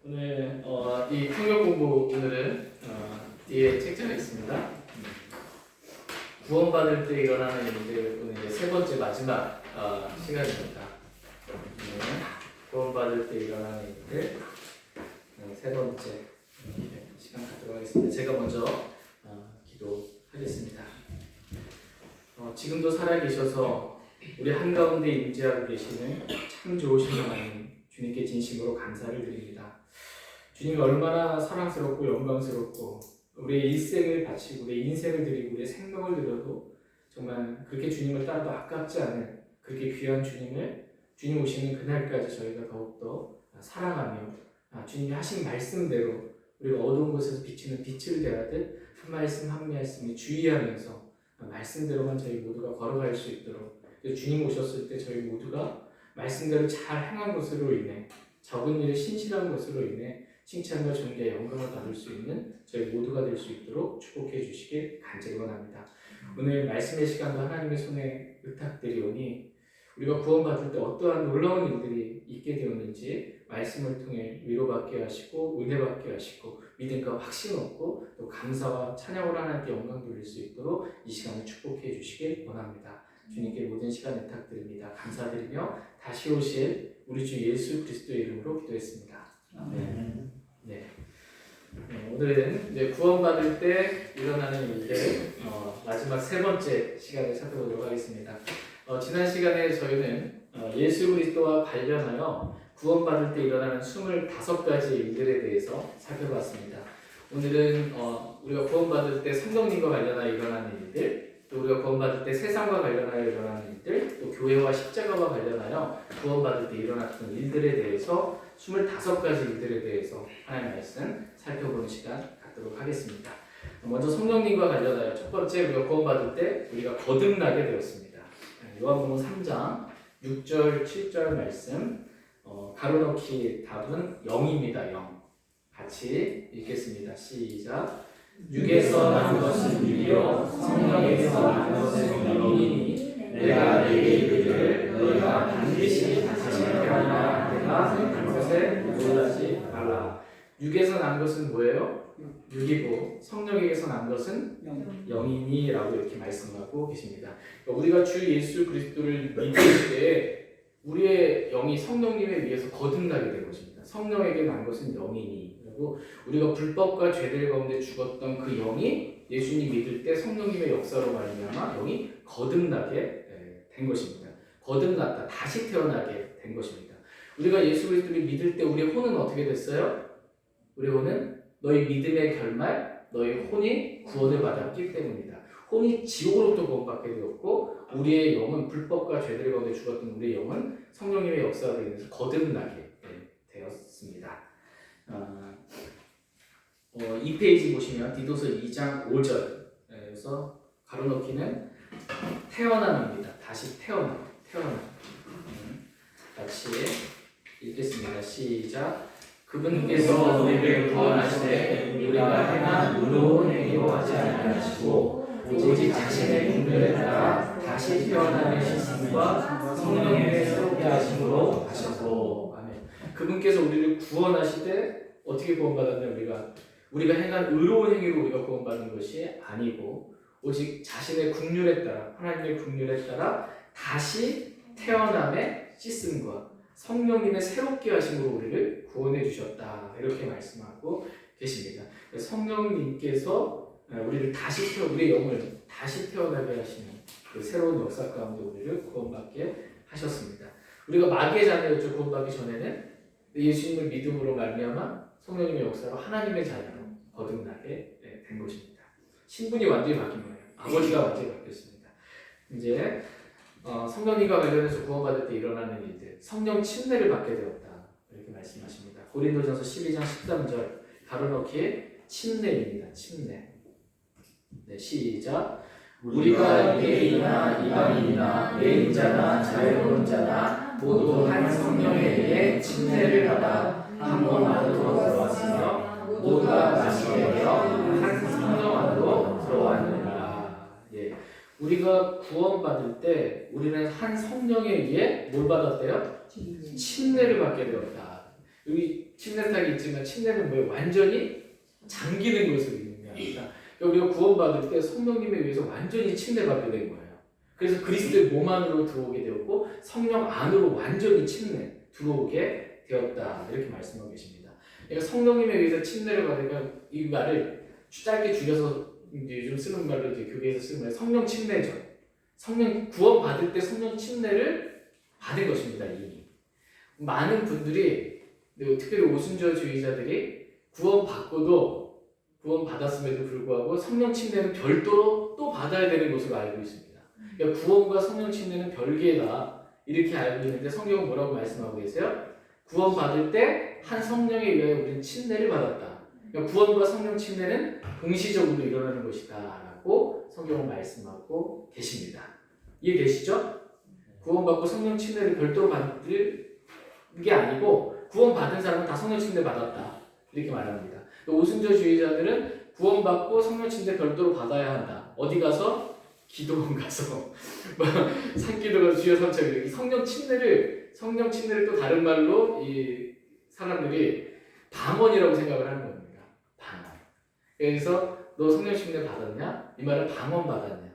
오늘 이 통역 공부 오늘은 뒤에 책자가 있습니다. 구원받을 때 일어나는 일들 오늘 이제 세 번째 마지막 시간입니다. 구원받을 때 일어나는 일들 세 번째 시간 갖도록 하겠습니다. 제가 먼저 기도하겠습니다. 지금도 살아계셔서 우리 한가운데 임재하고 계시는 참 좋으신 하나님 주님께 진심으로 감사를 드립니다. 주님이 얼마나 사랑스럽고 영광스럽고 우리의 일생을 바치고 우리의 인생을 드리고 우리의 생명을 드려도 정말 그렇게 주님을 따라도 아깝지 않은 그렇게 귀한 주님 오시는 그날까지 저희가 더욱더 사랑하며 주님이 하신 말씀대로 우리가 어두운 곳에서 비치는 빛을 대하듯 한 말씀 한 말씀에 주의하면서 말씀대로만 저희 모두가 걸어갈 수 있도록 주님 오셨을 때 저희 모두가 말씀대로 잘 행한 것으로 인해 적은 일에 신실한 것으로 인해 칭찬과 존귀와 영광을 받을 수 있는 저희 모두가 될 수 있도록 축복해 주시길 간절히 원합니다. 오늘 말씀의 시간도 하나님의 손에 의탁드리오니 우리가 구원받을 때 어떠한 놀라운 일들이 있게 되었는지 말씀을 통해 위로받게 하시고 은혜받게 하시고 믿음과 확신 얻고 또 감사와 찬양으로 하나님께 영광 돌릴 수 있도록 이 시간을 축복해 주시길 원합니다. 주님께 모든 시간 의탁드립니다. 감사드리며 다시 오실 우리 주 예수 그리스도의 이름으로 기도했습니다. 아멘. 네. 오늘은 이제 구원받을 때 일어나는 일들 마지막 세 번째 시간을 살펴보도록 하겠습니다. 지난 시간에 저희는 예수 그리스도와 관련하여 구원받을 때 일어나는 25가지 일들에 대해서 살펴봤습니다. 오늘은 우리가 구원받을 때 성령님과 관련하여 일어나는 일들, 또 우리가 구원받을 때 세상과 관련하여 일어나는 일들, 또 교회와 십자가와 관련하여 구원받을 때 일어났던 일들에 대해서 25가지 일들에 대해서 하나님의 말씀 살펴보는 시간 갖도록 하겠습니다. 먼저 성령님과 관련하여 첫 번째 우리가 구원받을 때 우리가 거듭나게 되었습니다. 요한복음 3장 6절 7절 말씀 가로넣기 답은 0입니다. 0. 같이 읽겠습니다. 시작. 육에서 난 것은 육이요 성령에서 난 것은 영이니 내가 네게 이르기를 너희가 반드시 다시 태어나야 내가 한 것에 놀라지 말라. 육에서 난 것은 뭐예요? 육이고 성령에게서 난 것은 영이니 라고 이렇게 말씀하고 계십니다. 우리가 주 예수 그리스도를 믿을 때 우리의 영이 성령님에 의해서 거듭나게 된 것입니다. 성령에게 난 것은 영이니 그리고 우리가 불법과 죄들 가운데 죽었던 그 영이 예수님 믿을 때 성령님의 역사로 말미암아 영이 거듭나게 된 것입니다. 거듭났다, 다시 태어나게 된 것입니다. 우리가 예수 그리스도를 믿을 때 우리의 혼은 어떻게 됐어요? 우리 혼은 너희 믿음의 결말, 너희 혼이 구원을 받았기 때문이다. 혼이 지옥으로부터 구원받게 되었고 우리의 영은 불법과 죄들 가운데 죽었던 우리의 영은 성령님의 역사로 인해서 거듭나게 되었습니다. 2페이지 보시면 디도서 2장 5절에서 가로넣기는 태어남입니다. 다시 태어남. 같이 읽겠습니다. 시작. 그분께서 우리를 구원하시되 우리가 행한 의로운 행위로 하지 아니하시고 오직 자신의 긍휼에 따라 다시 태어남의 신심과 성령의 새롭게 하심으로 하셨고. 아멘. 그분께서 우리를 구원하시되 어떻게 구원받았냐? 우리가 행한 의로운 행위로 우리가 구원받는 것이 아니고 오직 자신의 긍휼에 따라 하나님의 긍휼에 따라 다시 태어남의 씻음과 성령님의 새롭게 하심으로 우리를 구원해 주셨다. 이렇게 말씀하고 계십니다. 성령님께서 우리를 우리의 영을 다시 태어나게 하시는 그 새로운 역사 가운데 우리를 구원받게 하셨습니다. 우리가 마귀의 자녀였죠. 구원받기 전에는 예수님을 믿음으로 말미암아 성령님의 역사로 하나님의 자녀로 거듭나게 된 것입니다. 신분이 완전히 바뀐 거예요. 아버지가 완전히 바뀌었습니다. 이제 성령님과 관련해서 구원받을 때 일어나는 일들, 성령 침례를 받게 되었다. 이렇게 말씀하십니다. 고린도전서 12장 13절 가로넣기에 침례입니다. 침례. 네, 시작. 우리가 유대인이나 이방인이나 내인자나 자유로운 자나 모두 한 성령에 의해 침례를 받아 한 몸 안으로 들어왔으며 모두가 마시게 되어 한 성령 안으로 들어왔느니라. 예. 우리가 구원받을 때 우리는 한 성령에 의해 뭘 받았대요? 침례를 받게 되었다. 여기 침례탁이 있지만 침례는 뭐예요? 완전히 잠기는 것을 의미합니다. 그러니까 우리가 구원받을 때 성령님에 의해서 완전히 침례받게 된 거예요. 그래서 그리스도의 몸 안으로 들어오게 되었고 성령 안으로 완전히 침례 들어오게 되었다 이렇게 말씀하고 계십니다. 그러니까 성령님에 의해서 침례를 받으니까 이 말을 짧게 줄여서 이제 요즘 쓰는 말로 이제 교회에서 쓰는 말 성령 침례죠. 성령 구원 받을 때 성령 침례를 받은 것입니다. 이미 많은 분들이 특별히 오순절주의자들이 구원 받았음에도 불구하고 성령 침례는 별도로 또 받아야 되는 것으로 알고 있습니다. 그러니까 구원과 성령 침례는 별개다 이렇게 알고 있는데 성경은 뭐라고 말씀하고 계세요? 구원 받을 때 한 성령에 의하여 우리는 침례를 받았다. 그러니까 구원과 성령 침례는 동시적으로 일어나는 것이다 라고 성경은 말씀하고 계십니다. 이해되시죠? 구원받고 성령 침례를 별도로 받을 게 아니고 구원받은 사람은 다 성령 침례 받았다 이렇게 말합니다. 오순절주의자들은 구원받고 성령 침례 별도로 받아야 한다. 어디 가서? 기도원 가서 산기도 가서 주여 삼차 이렇게 성령 침례를 또 다른 말로 이 사람들이 방언이라고 생각을 하는 겁니다. 방언. 그래서 너 성령 침례 받았냐? 이 말은 방언 받았냐?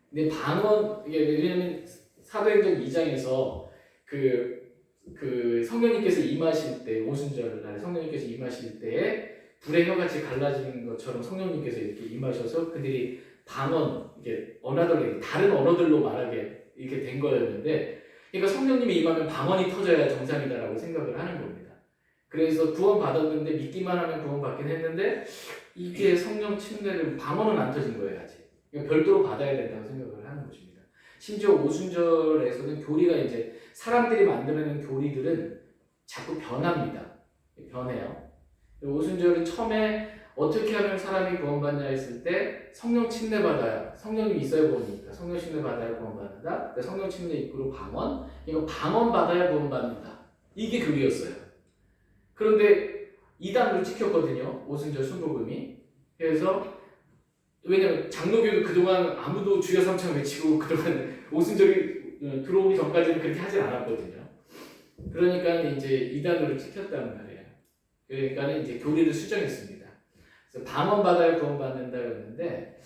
근데 방언 이게 왜냐면 사도행전 2장에서 그 성령님께서 임하실 때 오순절 날에 성령님께서 임하실 때에 불의 혀같이 갈라지는 것처럼 성령님께서 이렇게 임하셔서 그들이 방언 이게 언어들 다른 언어들로 말하게 이렇게 된 거였는데, 그러니까 성령님이 임하면 방언이 터져야 정상이다라고 생각을 하는 겁니다. 그래서 구원 받았는데 믿기만 하면 구원 받긴 했는데 이게 성령 침례를 방언은 안 터진 거예요 아직. 그러니까 별도로 받아야 된다고 생각을 하는 것입니다. 심지어 오순절에서는 교리가 이제 사람들이 만들어낸 교리들은 자꾸 변합니다. 변해요. 오순절은 처음에 어떻게 하면 사람이 구원받냐 했을 때 성령 침례 받아야 성령님이 있어야 구원이니까 성령 침례 받아야 구원받는다. 성령 침례 입구로 방언, 이거 방언 받아야 구원받는다. 이게 교리였어요. 그런데 이단으로 찍혔거든요. 오순절 순복음이. 그래서 왜냐면 장로교도 그동안 아무도 주여 삼창 외치고 그동안 오순절이 들어오기 전까지는 그렇게 하진 않았거든요. 그러니까 이제 이단으로 찍혔다는 말이에요. 그러니까 이제 교리를 수정했습니다. 그래서 방언 받아야 구원받는다 그랬는데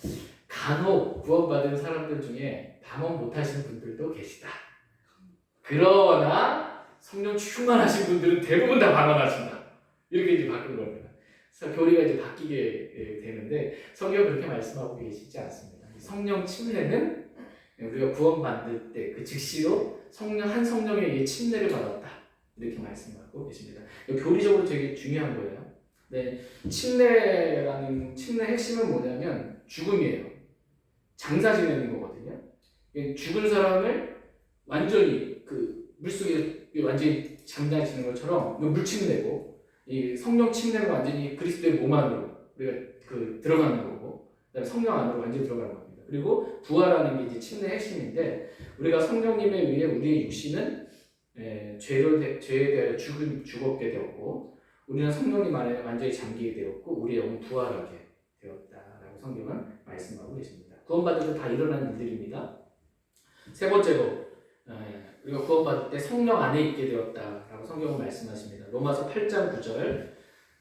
간혹 구원받은 사람들 중에 방언 못하시는 분들도 계시다. 그러나 성령 충만하신 분들은 대부분 다 방언하신다. 이렇게 이제 바꾼 겁니다. 그래서 교리가 이제 바뀌게 되는데 성경은 그렇게 말씀하고 계시지 않습니다. 성령 침례는 우리가 구원받을 때 그 즉시로 한 성령에 의해 침례를 받았다. 이렇게 말씀하고 계십니다. 교리적으로 되게 중요한 거예요. 네, 침례라는 침례 핵심은 뭐냐면 죽음이에요. 장사 지내는 거거든요. 죽은 사람을 완전히 그 물속에 완전히 잠자지는 것처럼 물침내고 이 성령 침례는 완전히 그리스도의 몸 안으로 우리가 들어가는 거고, 그다음에 성령 안으로 완전히 들어가는 겁니다. 그리고 부활하는 게 이제 침례 핵심인데 우리가 성령님에 의해 우리의 육신은 죄에 대하여 죽었게 되었고 우리는 성령님 안에 완전히 잠기게 되었고 우리의 영은 부활하게 되었다라고 성경은 말씀하고 계십니다. 구원받을 때 다 일어나는 일들입니다. 세 번째로 우리가 구원받을 때 성령 안에 있게 되었다라고 성경은 말씀하십니다. 로마서 8장 9절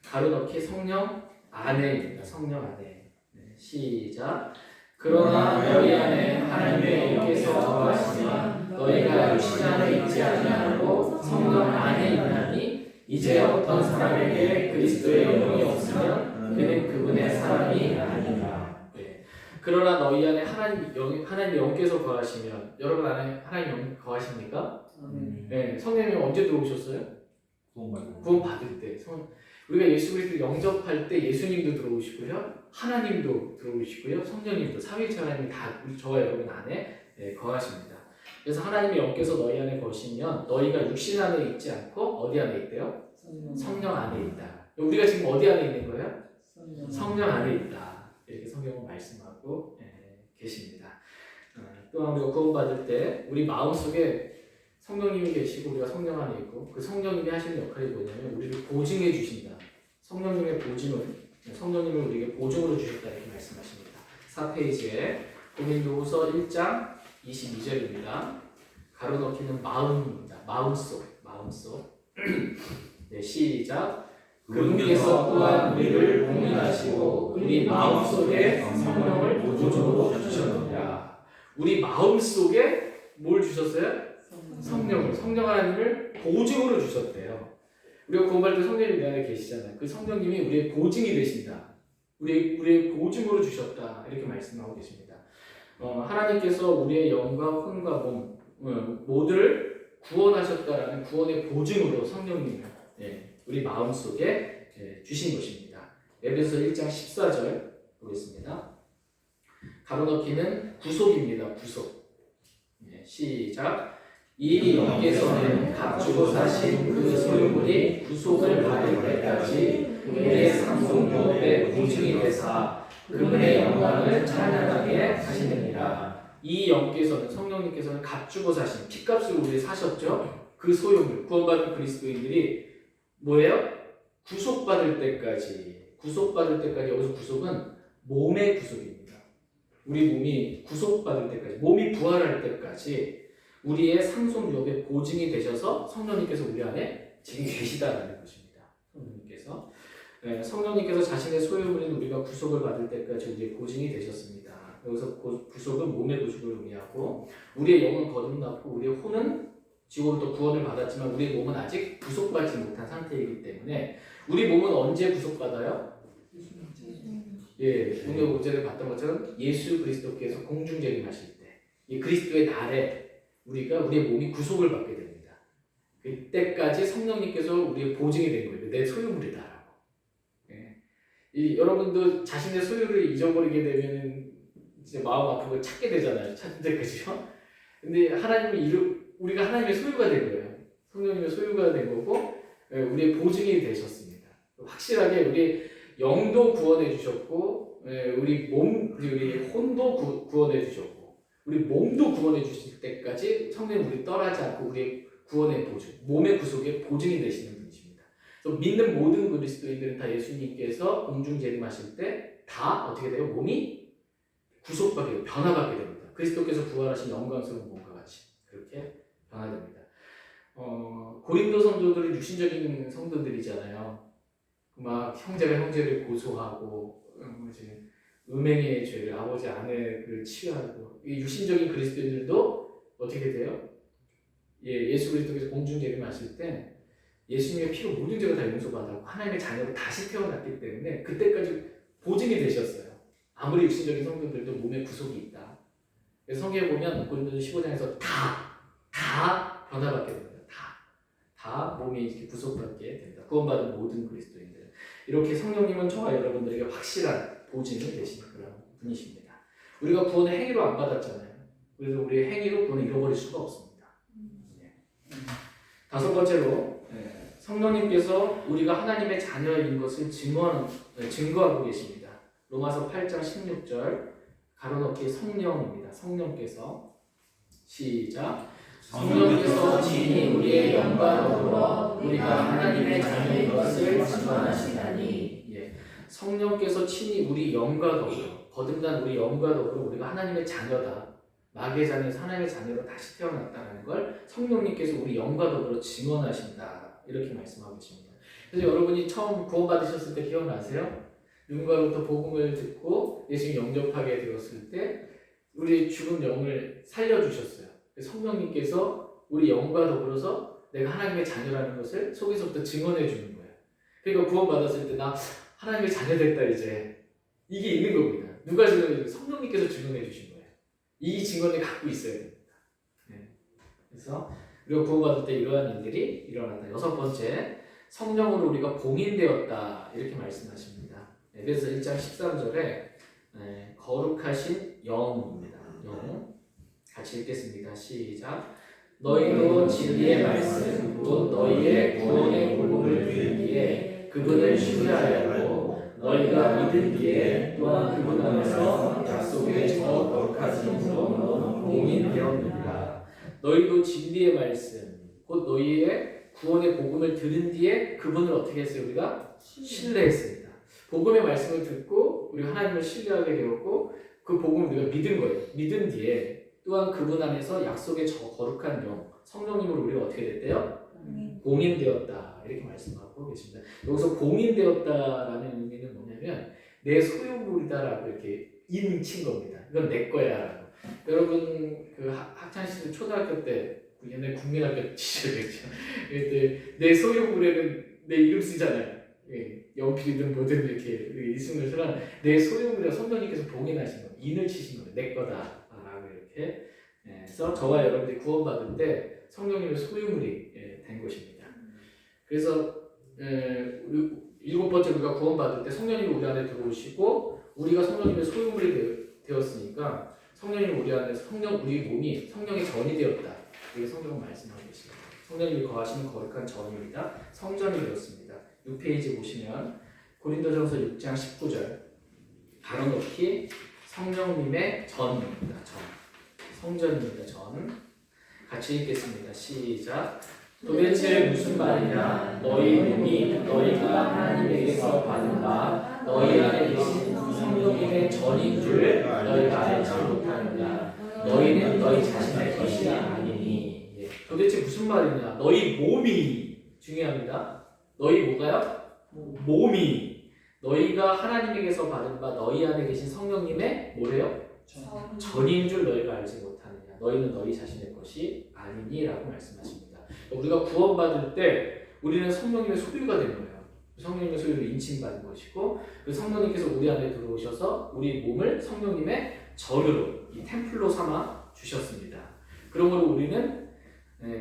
가로넣기 성령 안에입니다. 성령 안에. 시작. 그러나 너희 안에 하나님의 영께서 거하시면 너희가 육신 안에 있지 아니하고 성령 안에 있나니 이제 어떤 사람에게 그리스도의 영이 없으면 그는 그분의 사람이 아니라. 그러나 너희 안에 하나님의 영께서 거하시면, 여러분 안에 하나님 영 거하십니까? 네, 성령님이 언제 들어오셨어요? 구원 받을 때. 우리가 예수 그리스도 영접할 때 예수님도 들어오시고요, 하나님도 들어오시고요, 성령님도 삼위일체 하나님이 다 저와 여러분 안에 거하십니다. 그래서 하나님의 영께서 너희 안에 거시면 너희가 육신 안에 있지 않고 어디 안에 있대요? 성령 안에 있다. 우리가 지금 어디 안에 있는 거예요? 성령 안에 있다. 이렇게 성경은 말씀하고 계십니다. 또한 우리가 구원받을 때 우리 마음속에 성령님이 계시고 우리가 성령 안에 있고 그 성령님이 하시는 역할이 뭐냐면 우리를 보증해 주신다. 성령님의 보증을, 성령님을 우리에게 보증으로 주셨다 이렇게 말씀하십니다. 4페이지에 고린도후서 1장 22절입니다. 가로넣기는 마음입니다. 마음속. 네, 시작. 그분께서 또한 우리를 공인하시고 우리 마음속에 성령을 보조로 주셨느니라. 우리 마음속에 뭘 주셨어요? 성령을. 성령 하나님을 보증으로 주셨대요. 우리가 공부할 때 성령님이 내 안에 계시잖아요. 그 성령님이 우리의 보증이 되신다. 우리의 보증으로 주셨다. 이렇게 말씀하고 계십니다. 하나님께서 우리의 영과 혼과 몸 모두를 구원하셨다라는 구원의 보증으로 성령님을 우리 마음속에 주신 것입니다. 에베소 1장 14절 보겠습니다. 가로넣기는 구속입니다. 구속. 시작. 이 영께서는 값주고 사신 그 소유물이 구속을 받을 때까지 그분의 상속유업의 보증이 되사 그분의 영광을 찬양하게 하시느니라. 이 영께서는 성령님께서는 값주고 사신 피값으로 우리 사셨죠. 그 소유물 구원받은 그리스도인들이 뭐예요? 구속받을 때까지. 구속받을 때까지. 여기서 구속은 몸의 구속입니다. 우리 몸이 구속받을 때까지, 몸이 부활할 때까지 우리의 상속유업의 보증이 되셔서 성령님께서 우리 안에 지금 계시다라는 것입니다. 성령님께서 성령님께서 자신의 소유물인 우리가 구속을 받을 때까지 우리의 보증이 되셨습니다. 여기서 구속은 몸의 구속을 의미하고 우리의 영은 거듭났고 우리의 혼은 지금도 구원을 받았지만 우리의 몸은 아직 구속받지 못한 상태이기 때문에 우리 몸은 언제 구속받아요? 오늘 오전에 봤던 것처럼 예수 그리스도께서 공중재림하실 때 이 그리스도의 날에 우리가 우리의 몸이 구속을 받게 됩니다. 그때까지 성령님께서 우리의 보증이 된 거예요. 내 소유물이다라고. 여러분도 자신의 소유를 잊어버리게 되면 이제 마음 아프고 찾게 되잖아요. 찾는데 그죠? 근데 우리가 하나님의 소유가 된 거예요. 성령님의 소유가 된 거고 우리의 보증이 되셨습니다. 확실하게 우리 영도 구원해 주셨고 우리 혼도 구원해 주셨고 우리 몸도 구원해 주실 때까지 성령님 우리 떠나지 않고 우리의 구원의 보증, 몸의 구속의 보증이 되시는 분이십니다. 그래서 믿는 모든 그리스도인들은 다 예수님께서 공중 재림하실 때 다 어떻게 돼요? 몸이 구속받게 돼요. 변화받게 됩니다. 그리스도께서 부활하신 영광스러운 몸과 같이 그렇게 변화됩니다. 고린도 성도들은 육신적인 성도들이잖아요. 막 형제가 형제를 고소하고 음행의 죄를 아버지 아내를 치유하고 이 육신적인 그리스도인들도 어떻게 돼요? 예수 그리스도께서 공중 재림하실 때 예수님의 피로 모든 죄가 다 용서받았고 하나님의 자녀로 다시 태어났기 때문에 그때까지 보증이 되셨어요. 아무리 육신적인 성도들도 몸에 구속이 있다. 그래서 성경에 보면 고린도서 15장에서 다 변화받게 됩니다. 다 몸이 이렇게 구속받게 됩니다. 구원받은 모든 그리스도인들. 이렇게 성령님은 저와 여러분들에게 확실한 보증이 되시는 그런 분이십니다. 우리가 구원을 행위로 안 받았잖아요. 그래서 우리의 행위로 구원을 잃어버릴 수가 없습니다. 다섯 번째로 성령님께서 우리가 하나님의 자녀인 것을 증거하고 계십니다. 로마서 8장 16절 가로넣기 성령입니다. 성령께서 시작. 성령께서 친히 우리의 영과 더불어 우리가 하나님의 자녀인 것을 증언하시나니. 성령께서 친히 우리 영과 더불어 거듭난 우리 영과 더불어 우리가 하나님의 자녀다. 마귀의 자녀에서 하나님의 자녀로 다시 태어났다는 걸 성령님께서 우리 영과 더불어 증언하신다. 이렇게 말씀하고 계십니다. 그래서 여러분이 처음 구원받으셨을 때 기억나세요? 누군가로부터 복음을 듣고 예수님 영접하게 되었을 때 우리 죽은 영을 살려주셨어요. 성령님께서 우리 영과 더불어서 내가 하나님의 자녀라는 것을 속에서부터 증언해 주는 거예요. 그러니까 구원받았을 때 나 하나님의 자녀 됐다 이제 이게 있는 겁니다. 누가 증언해 주세요? 성령님께서 증언해 주신 거예요. 이 증언을 갖고 있어야 됩니다. 그래서 우리가 구원받을 때 이러한 일들이 일어난다. 여섯 번째, 성령으로 우리가 봉인되었다 이렇게 말씀하십니다. 에베소 1장 13절에 거룩하신 영입니다. 영 같이 읽겠습니다. 시작. 너희도 진리의 말씀 곧 너희의 구원의 복음을 들기에 그분을 신뢰하였고 너희가 믿은 뒤에 또한 그분 안에서 약속의 저 거룩하신 영으로 봉인되었느니라. 너희도 진리의 말씀 곧 너희의 구원의 복음을 들은 뒤에 그분을 어떻게 했어요? 우리가 신뢰했습니다. 복음의 말씀을 듣고 우리가 하나님을 신뢰하게 되었고 그 복음을 우리가 믿은 거예요. 믿은 뒤에 또한 그분 안에서 약속의 저 거룩한 영 성령님으로 우리가 어떻게 됐대요? 공인되었다 이렇게 말씀하고 계십니다. 여기서 공인되었다라는 의미는 뭐냐면 내 소유물이다라고 이렇게 인친 겁니다. 이건 내 거야라고. 여러분 그 학창 시절 초등학교 때 옛날 국민학교 시절이었죠. 그때 내 소유물에는 내 이름 쓰잖아요. 예, 연필이든 뭐든 이렇게 이승을 쓰면 내 소유물이라 성령님께서 봉인하신 거, 인을 치신 거예요. 내 거다라고 이렇게 해서 저와 여러분들이 구원받을 때 성령님의 소유물이 된 것입니다. 그래서 일곱 번째 우리가 구원받을 때 성령님이 우리 안에 들어오시고 우리가 성령님의 소유물이 되었으니까 성령님이 우리 안에서 우리 몸이 성령의 전이 되었다. 이게 성경은 말씀하고 계십니다. 성령님이 거하시는 거룩한 전입니다. 성전이 되었습니다. 6페이지 보시면 고린도전서 6장 19절 가로넣기 성령님의 전입니다. 전. 성전입니다. 전. 같이 읽겠습니다. 시작. 도대체 무슨 말이냐? 너희 몸이 너희가 하나님에게서 받은 바 너희 안에 계신 성령님의 전인 줄 너희가 알지 못하느냐? 너희는 너희 자신의 것이 아니니. 예. 도대체 무슨 말이냐? 너희 몸이 중요합니다. 너희 뭐가요? 몸이 너희가 하나님에게서 받은 바 너희 안에 계신 성령님의 뭐래요? 전인 줄 너희가 알지 못하느냐? 너희는 너희 자신의 것이 아니니라고 말씀하십니다. 우리가 구원받을 때 우리는 성령님의 소유가 된 거예요. 성령님의 소유를 인침받은 것이고 그 성령님께서 우리 안에 들어오셔서 우리 몸을 성령님의 전으로 이 템플로 삼아 주셨습니다. 그러므로 우리는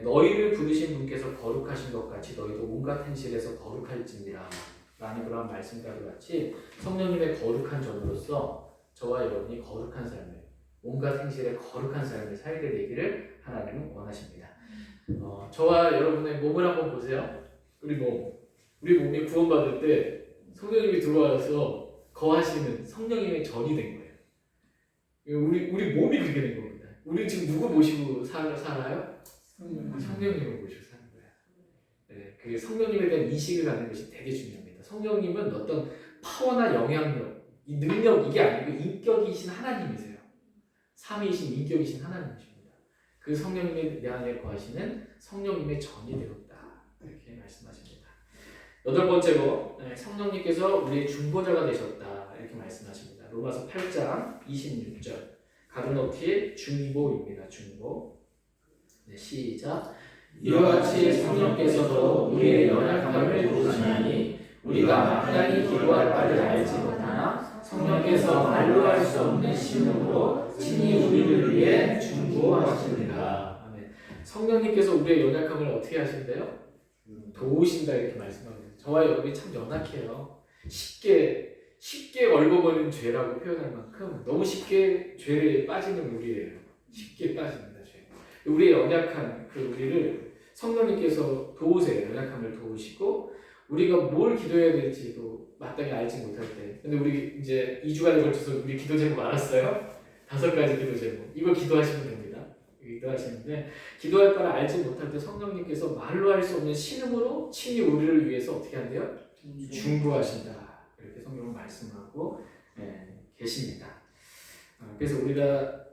너희를 부르신 분께서 거룩하신 것 같이 너희도 온갖 행실에서 거룩할지니라 라는 그런 말씀과도 같이 성령님의 거룩한 전으로서 저와 여러분이 거룩한 삶을 온갖 행실에 거룩한 삶을 살게 되기를 하나님은 원하십니다. 저와 여러분의 몸을 한번 보세요. 우리 몸이 구원받을 때 성령님이 들어와서 거하시는 성령님의 전이 된 거예요. 우리 몸이 그렇게 된 겁니다. 우리 지금 누구 모시고 살아요? 성령님을 모시고 사는 거예요. 네, 그 성령님에 대한 이식을 갖는 것이 되게 중요합니다. 성령님은 어떤 파워나 영향력, 이 능력 이게 아니고 인격이신 하나님이세요. 삼위이신 인격이신 하나님이십니다. 그 성령님이 내 안에 거하시는 성령님의 전이 되었다. 이렇게 말씀하십니다. 여덟 번째로 성령님께서 우리의 중보자가 되셨다. 이렇게 말씀하십니다. 로마서 8장 26절 가로넣기 중보입니다. 중보. 네, 시작. 이와 같이 성령께서도 우리의 연약함을 도우시나니 우리가 마땅히 기도할 바를 알지 못하나 성령께서 말로 할 수 없는 심령으로 친히 우리를 위해 중보하십니다. 아멘. 성령님께서 우리의 연약함을 어떻게 하신대요? 도우신다 이렇게 말씀합니다. 저와 여러분이 참 연약해요. 쉽게 얼버버린 죄라고 표현할 만큼 너무 쉽게 죄에 빠지는 우리예요. 쉽게 빠집니다. 죄. 우리의 연약한 그 우리를 성령님께서 도우세요. 연약함을 도우시고 우리가 뭘 기도해야 될지도 마땅히 알지 못할 때. 근데 우리 이제 2주간에 걸쳐서 우리 기도 제목 알았어요? 5가지 기도 제목. 이거 기도하시면 됩니다. 기도하시는데 기도할 바를 알지 못할 때 성령님께서 말로 할 수 없는 신음으로 친히 우리를 위해서 어떻게 한대요? 중보하신다. 이렇게 성경은 말씀하고 계십니다. 그래서 우리가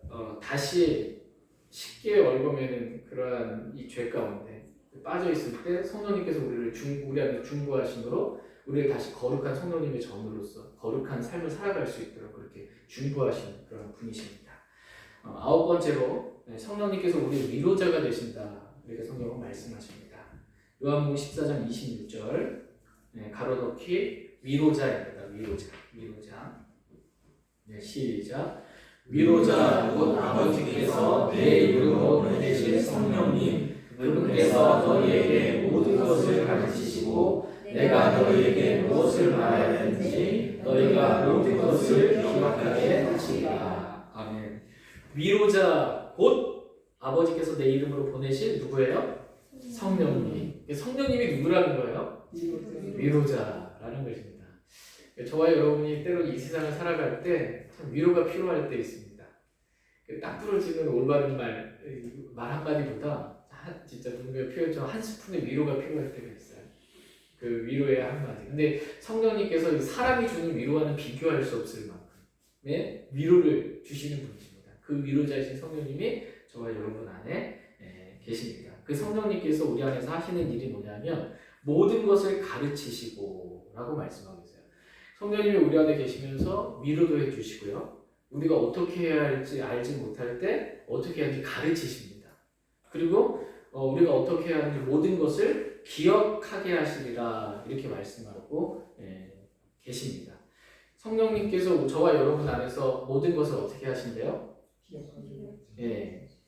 다시 쉽게 얽어매는 그러한 이 죄 가운데 빠져 있을 때 성령님께서 우리 안에 중보하심으로 우리를 다시 거룩한 성령님의 전으로서 거룩한 삶을 살아갈 수 있도록 그렇게 중보하시는 그런 분이십니다. 아홉 번째로 성령님께서 우리의 위로자가 되신다. 이렇게 성경은 말씀하십니다. 요한복음 14장 26절 가로넣기 위로자입니다. 위로자. 네, 시작. 위로자 곧 아버지께서 내 이름으로 보내실 성령님 그분께서 너희에게 모든 것을 가르치시고 내가 너희에게 무엇을 말해야 하는지 너희가 모든 것을 기억하게 하시리라. 아멘. 위로자 곧 아버지께서 내 이름으로 보내실 누구예요? 성령님. 성령님이 누구라는 거예요? 위로자라는 것입니다. 저와 여러분이 때로 이 세상을 살아갈 때 참 위로가 필요할 때 있습니다. 딱 부러지는 올바른 말 한마디보다 진짜 누군가의 표현처럼 한 스푼의 위로가 필요할 때가 있어요. 그 위로의 한마디. 근데 성령님께서 사람이 주는 위로와는 비교할 수 없을 만큼의 위로를 주시는 분이십니다. 그 위로자이신 성령님이 저와 여러분 안에 계십니다. 그 성령님께서 우리 안에서 하시는 일이 뭐냐면 모든 것을 가르치시고 라고 말씀하고 있어요. 성령님이 우리 안에 계시면서 위로도 해주시고요. 우리가 어떻게 해야 할지 알지 못할 때 어떻게 해야 할지 가르치십니다. 그리고 우리가 어떻게 해야 하는지 모든 것을 기억하게 하시리라 이렇게 말씀하고 계십니다. 성령님께서 저와 여러분 안에서 모든 것을 어떻게 하신대요?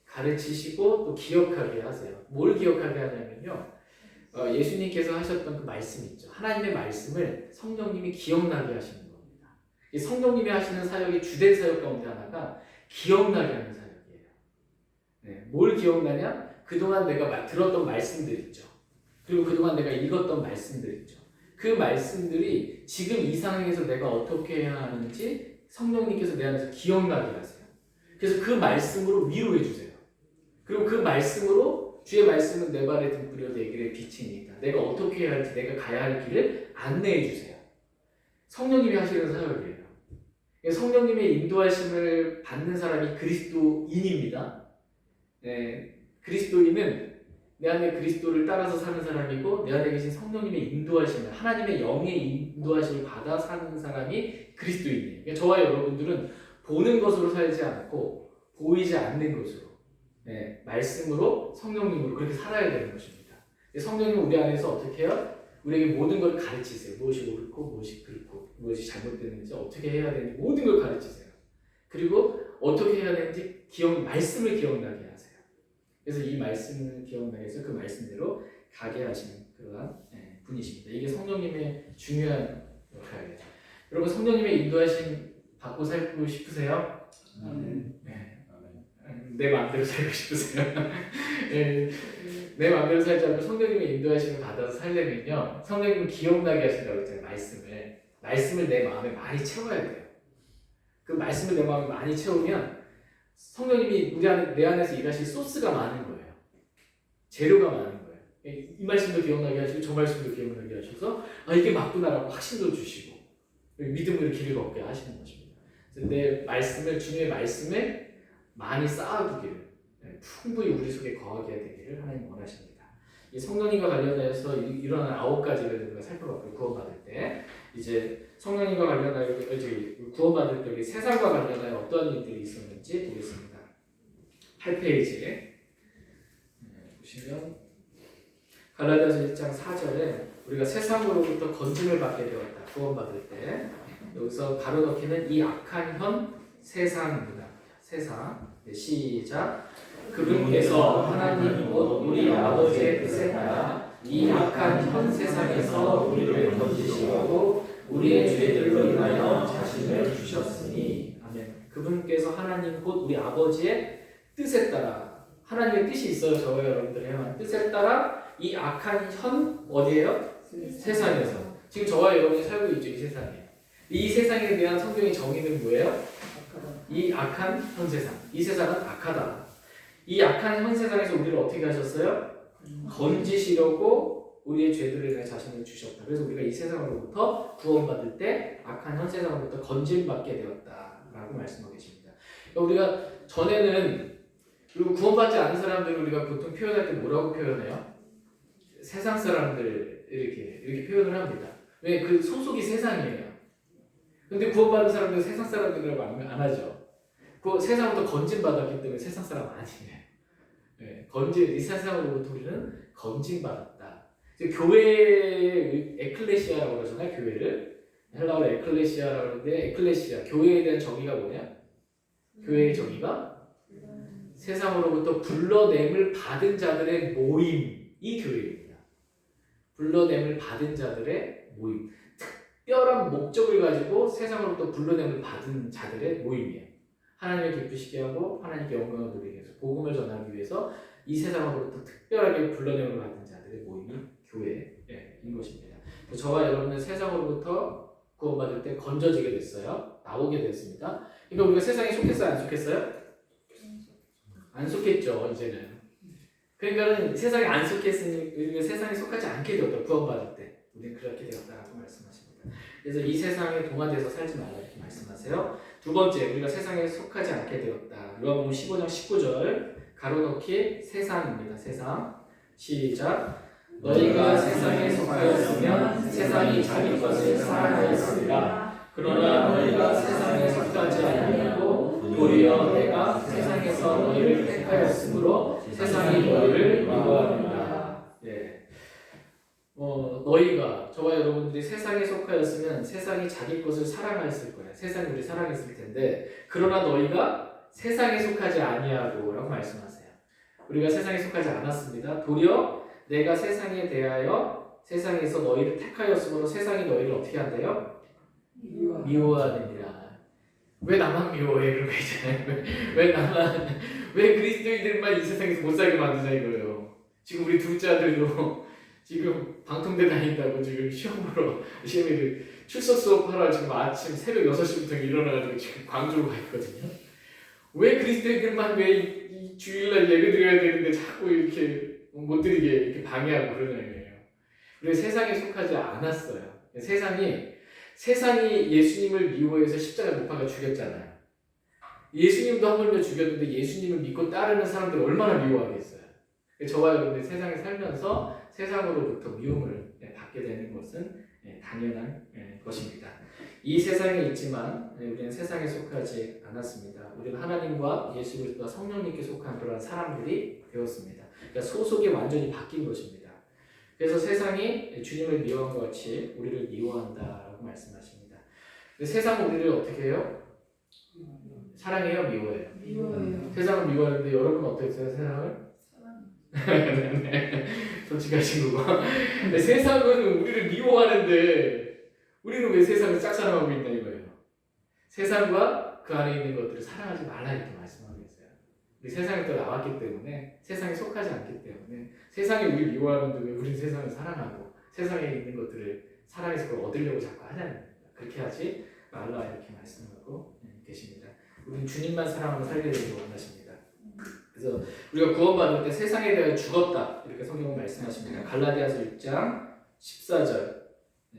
가르치시고 또 기억하게 하세요. 뭘 기억하게 하냐면요. 예수님께서 하셨던 그 말씀 있죠. 하나님의 말씀을 성령님이 기억나게 하시는 겁니다. 이 성령님이 하시는 사역이 주된 사역 가운데 하나가 기억나게 하는 사역이에요. 뭘 기억나냐? 그동안 내가 들었던 말씀들 있죠. 그리고 그동안 내가 읽었던 말씀들 있죠. 그 말씀들이 지금 이 상황에서 내가 어떻게 해야 하는지 성령님께서 내 안에서 기억나게 하세요. 그래서 그 말씀으로 위로해 주세요. 그리고 그 말씀으로 주의 말씀은 내 발에 등불이요 내 길에 빛이니까 내가 어떻게 해야 할지 내가 가야 할 길을 안내해 주세요. 성령님이 하시는 사역이에요. 성령님의 인도하심을 받는 사람이 그리스도인입니다. 그리스도인은 내 안에 그리스도를 따라서 사는 사람이고 내 안에 계신 성령님의 인도하심을 하나님의 영의 인도하심을 받아 사는 사람이 그리스도인이에요. 그러니까 저와 여러분들은 보는 것으로 살지 않고 보이지 않는 것으로 말씀으로 성령님으로 그렇게 살아야 되는 것입니다. 성령님 우리 안에서 어떻게 해요? 우리에게 모든 걸 가르치세요. 무엇이 옳고 무엇이 그렇고 무엇이 잘못되는지 어떻게 해야 되는지 모든 걸 가르치세요. 그리고 어떻게 해야 되는지 말씀을 기억나게 하세요. 그래서 이 말씀을 기억나게 해서 그 말씀대로 가게 하시는 그러한 분이십니다. 이게 성령님의 중요한 역할이에요. 여러분 성령님의 인도하심 받고 살고 싶으세요? 내 마음대로 살고 싶으세요? 내 마음대로 살지 않고 성령님의 인도하심을 받아서 살려면요 성령님은 기억나게 하신다고 했잖아요. 말씀을 내 마음에 많이 채워야 돼요. 그 말씀을 내 마음에 많이 채우면 성령님이 내 안에서 일하실 소스가 많은 거예요. 재료가 많은 거예요. 이 말씀도 기억나게 하시고 저 말씀도 기억나게 하셔서 이게 맞구나라고 확신도 주시고 믿음으로 길을 걷게 하시는 것입니다. 그래서 내 말씀을 주님의 말씀에 많이 쌓아두기를 풍부히 우리 속에 거하게 되기를 하나님 원하십니다. 이 성령님과 관련해서 일어난 9가지를 우리가 살펴봤고요. 구원받을 때 이제 성령님과 관련하여 구원받을 때 우리 세상과 관련하여 어떤 일들이 있었는지 보겠습니다. 8페이지에 보시면 갈라디아서 1장 4절에 우리가 세상으로부터 건짐을 받게 되었다. 구원받을 때 여기서 가로넣기는 이 악한 현 세상입니다. 세상. 시작. 그분께서 하나님 곧 우리 아버지의 뜻에 따라 이 악한 현 세상에서 우리를 건지시고 우리의 죄들로 인하여 자신을 주셨으니. 아멘. 그분께서 하나님 곧 우리 아버지의 뜻에 따라 하나님의 뜻이 있어요. 저와 여러분들의 향한 뜻에 따라 이 악한 현 어디예요? 세상에서. 지금 저와 여러분이 살고 있죠. 이 세상에. 이 세상에 대한 성경의 정의는 뭐예요? 이 악한 현 세상. 이 세상은 악하다. 이 악한 현 세상에서 우리를 어떻게 하셨어요? 건지시려고 우리의 죄들을 위해 자신을 주셨다. 그래서 우리가 이 세상으로부터 구원받을 때 악한 현 세상으로부터 건짐받게 되었다라고 말씀하고 계십니다. 우리가 전에는 그리고 구원받지 않은 사람들을 우리가 보통 표현할 때 뭐라고 표현해요? 세상 사람들 이렇게 표현을 합니다. 왜? 그 소속이 세상이에요. 근데 구원받은 사람들은 세상 사람들이라고 안 하죠. 그 세상부터 건짐받았기 때문에 세상 사람 아니에요. 이 세상으로부터 우리는 건짐받았다. 교회 에클레시아라고 그러잖아요. 교회를 헬라어로 에클레시아라고 하는데 에클레시아 교회에 대한 정의가 뭐냐? 교회의 정의가 세상으로부터 불러냄을 받은 자들의 모임이 교회입니다. 불러냄을 받은 자들의 모임. 특별한 목적을 가지고 세상으로부터 불러냄을 받은 자들의 모임이에요. 하나님을 기쁘시게 하고 하나님께 영광을 돌리기 위해서 복음을 전하기 위해서 이 세상으로부터 특별하게 불러냄을 받은 자들의 모임이 교회인 것입니다. 저와 여러분은 세상으로부터 구원받을 때 건져지게 됐어요. 나오게 됐습니다. 그러니까 우리가 세상에 속했어요? 안 속했어요? 안 속했죠. 이제는. 그러니까 세상에 안 속했으니 우리가 세상에 속하지 않게 되었다. 구원받을 때 우리는 그렇게 되었다라고 말씀하십니다. 그래서 이 세상에 동화돼서 살지 말라 이렇게 말씀하세요. 두 번째, 우리가 세상에 속하지 않게 되었다. 요한복음 15장 19절 가로넣기 세상입니다. 세상. 시작. 너희가 세상에 속하였으면 세상이 자기 것을 사랑하였으리라. 그러나 너희가 세상에 속하지 아니하고 도리어 내가 세상에서 너희를 택하였으므로 세상이 너희를 미워하느니라. 예. 너희가 저와 여러분들이 세상에 속하였으면 세상이 자기 것을 사랑하였을 거예요. 세상이 우리 사랑했을 텐데 그러나 너희가 세상에 속하지 아니하고 라고 말씀하세요. 우리가 세상에 속하지 않았습니다. 도리어 내가 세상에 대하여 세상에서 너희를 택하였으므로 세상이 너희를 어떻게 한대요? 미워하느니라. 왜 나만 미워해? 그런 거 있잖아요. 왜 그리스도인들만 이 세상에서 못 살게 만드냐 이거예요. 지금 우리 둘째 아들도 지금 방통대 다닌다고 지금 시험을 출석 수업하러 지금 아침 새벽 6시부터 일어나가지고 지금 광주로 가 있거든요. 왜 그리스도인들만 왜 이 주일날 예배 드려야 되는데 자꾸 이렇게 못 드리게 이렇게 방해하고 그러냐고요. 우리가 세상에 속하지 않았어요. 세상이 예수님을 미워해서 십자가에 못 박아 죽였잖아요. 예수님도 하물며 죽였는데 예수님을 믿고 따르는 사람들 얼마나 미워하겠어요. 저와 여러분들이 세상에 살면서 세상으로부터 미움을 받게 되는 것은 당연한 것입니다. 이 세상에 있지만 우리는 세상에 속하지 않았습니다. 우리는 하나님과 예수 그리스도와 성령님께 속한 그런 사람들이 되었습니다. 그러니까 소속이 완전히 바뀐 것입니다. 그래서 세상이 주님을 미워한 것 같이 우리를 미워한다라고 말씀하십니다. 근데 세상은 우리를 어떻게 해요? 사랑해요? 미워해요? 미워해요. 세상을 미워하는데 여러분 어떠세요? 세상을? 네, 솔직하신 거고. 근데 세상은 우리를 미워하는데 우리는 왜 세상을 짝사랑하고 있나 이거예요. 세상과 그 안에 있는 것들을 사랑하지 말라 이렇게 말씀하고 있어요. 우리 세상에 또 나왔기 때문에 세상에 속하지 않기 때문에 세상이 우리 미워하는데 왜 우리는 세상을 사랑하고 세상에 있는 것들을 사랑해서 그걸 얻으려고 자꾸 하냐는 겁니다. 그렇게 하지 말라 이렇게 말씀하고 계십니다. 우리는 주님만 사랑하고 살게 되기를 원하십니다. 그래서 우리가 구원받을 때 세상에 대해 죽었다 이렇게 성경은 말씀하십니다. 갈라디아서 6장 14절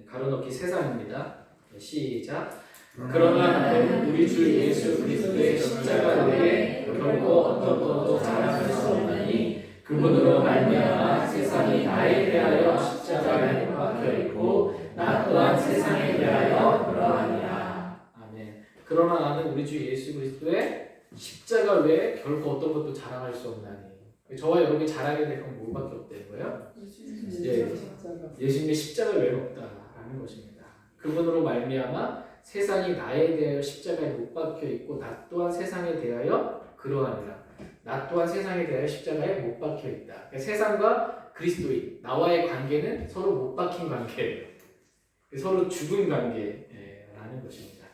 가로넣기 세상입니다. 시작. 그러나 우리 주 예수 그리스도의 십자가 외에 결코 어떤 것도 자랑할 수 없나니 그분으로 말미암아 세상이 나에 대하여 십자가에 못 박혀 있고 나 또한 세상에 대하여 그러하니라. 아멘. 그러나 나는 우리 주 예수 그리스도의 십자가 외에 결코 어떤 것도 자랑할 수 없나니. 저와 여러분이 자랑해야 될 건 뭐밖에 없다는 거예요? 예수님의 십자가 외에는 없다라는 것입니다. 그분으로 말미암아 세상이 나에 대하여 십자가에 못 박혀 있고 나 또한 세상에 대하여 그러하니라. 나 또한 세상에 대하여 십자가에 못 박혀 있다. 그러니까 세상과 그리스도인 나와의 관계는 서로 못 박힌 관계예요. 서로 죽은 관계라는 것입니다.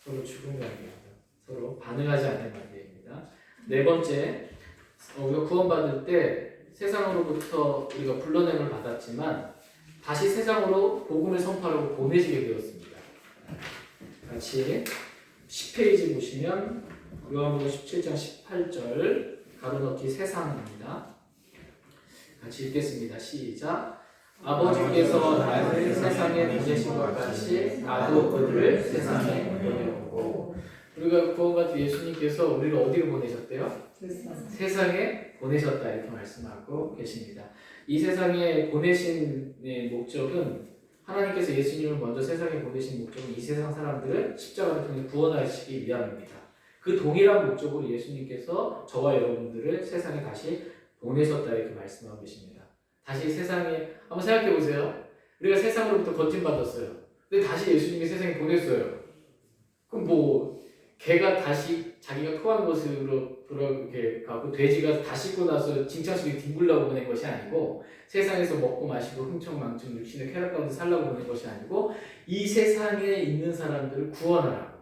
서로 죽은 관계입니다. 서로 반응하지 않는 관계입니다. 네 번째, 우리가 구원받을 때 세상으로부터 우리가 불러냄을 받았지만 다시 세상으로 복음을 선포하려고 보내지게 되었습니다. 같이 10페이지 보시면 요한복음 17장 18절 가로넣기 세상입니다. 같이 읽겠습니다. 시작. 아버지께서 나를 세상에 보내신 것 같이 나도 그들을 세상에 보내려고. 우리가 구원받은 예수님께서 우리를 어디로 보내셨대요? 세상에 보내셨다 이렇게 말씀하고 계십니다. 이 세상에 보내신 목적은 하나님께서 예수님을 먼저 세상에 보내신 목적은 이 세상 사람들을 십자가를 통해 구원하시기 위함입니다. 그 동일한 목적으로 예수님께서 저와 여러분들을 세상에 다시 보내셨다 이렇게 말씀하고 계십니다. 다시 세상에 한번 생각해 보세요. 우리가 세상으로부터 건진받았어요. 근데 다시 예수님이 세상에 보냈어요. 그럼 뭐 개가 다시 자기가 토한 것으로 이렇게 가고 돼지가 다 씻고 나서 징창 속에 뒹굴라고 보낸 것이 아니고 세상에서 먹고 마시고 흥청망청 육신의 쾌락 가운데 살라고 보낸 것이 아니고 이 세상에 있는 사람들을 구원하라고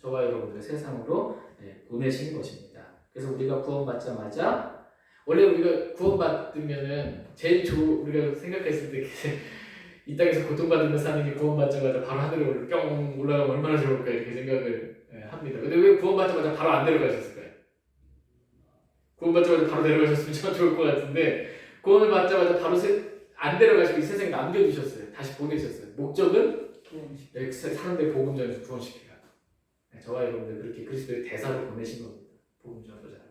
저와 여러분들을 세상으로 보내신 것입니다. 그래서 우리가 구원받자마자 원래 우리가 구원받으면은 우리가 생각했을 때 이 땅에서 고통받으며 사는 게 구원받자마자 바로 하늘에 뿅 올라가면 얼마나 좋을까 이렇게 생각을 합니다. 근데 왜 구원받자마자 바로 안 내려가셨을까요? 구원받자마자 바로 내려가셨으면 참 좋을 것 같은데 구원을 받자마자 바로 안 내려가시고 이 세상에 남겨두셨어요. 다시 보내셨어요. 목적은 사람들의 복음 전에서 구원시키라. 저와 여러분들 그렇게 그리스도의 대사로 보내신 겁니다. 복음 전도자로.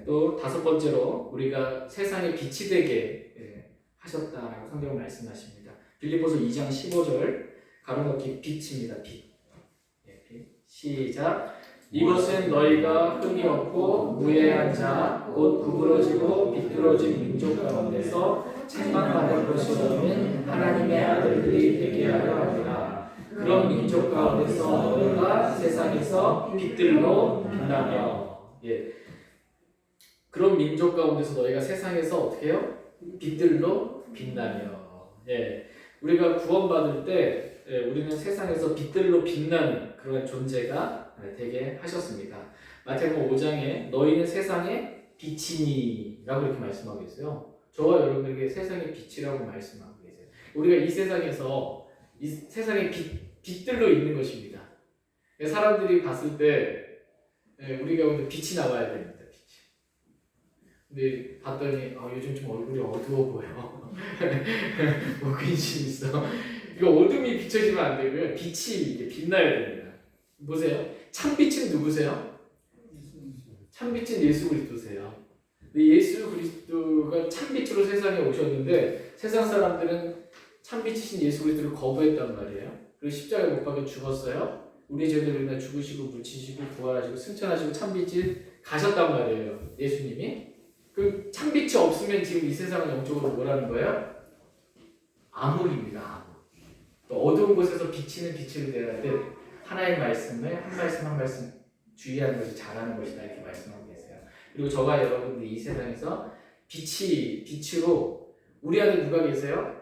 또 다섯 번째로 우리가 세상의 빛이 되게 하셨다라고 성경은 말씀하십니다. 빌립보서 2장 15절 가로넣기 빛입니다. 빛. 시작. 이것은 너희가 흠이 없고 무해한 자, 곧 구부러지고 비뚤어진 민족 가운데서 책망받을 것이 없는 하나님의 아들들이 되게 하려 합니다. 그런 민족 가운데서 너희가 세상에서 빛들로 빛나며, 그런 민족 가운데서 너희가 세상에서 어떻게 해요? 빛들로 빛나며. 우리가 구원받을 때 우리는 세상에서 빛들로 빛나는 그런 존재가 되게 하셨습니다. 마태복음 5장에 너희는 세상의 빛이니 라고 이렇게 말씀하고 있어요. 저와 여러분에게 세상의 빛이라고 말씀하고 계세요. 우리가 이 세상에서 이 세상의 빛들로 있는 것입니다. 사람들이 봤을 때 우리 가운데 빛이 나와야 됩니다. 근데 봤더니 요즘 좀 얼굴이 어두워 보여. 뭐 근심 있어. 이거 어둠이 비춰지면 안 되고요. 빛이 이렇게 빛나야 됩니다. 보세요. 참빛은 누구세요? 참빛은 예수 그리스도세요. 근데 예수 그리스도가 참빛으로 세상에 오셨는데 세상 사람들은 참빛이신 예수 그리스도를 거부했단 말이에요. 그리고 십자가에 못 박혀 죽었어요. 우리 죄들을 인해 죽으시고 묻히시고 부활하시고 승천하시고 참빛이 가셨단 말이에요. 예수님이. 그 참빛이 없으면 지금 이 세상은 영적으로 뭐라는 거예요? 암흑입니다. 암흑. 또 어두운 곳에서 비치는 빛을 내야 돼. 하나의 말씀을 한 말씀 주의하는 것이 잘하는 것이다 이렇게 말씀하고 계세요. 그리고 저와 여러분들이 이 세상에서 빛으로 우리 안에 누가 계세요?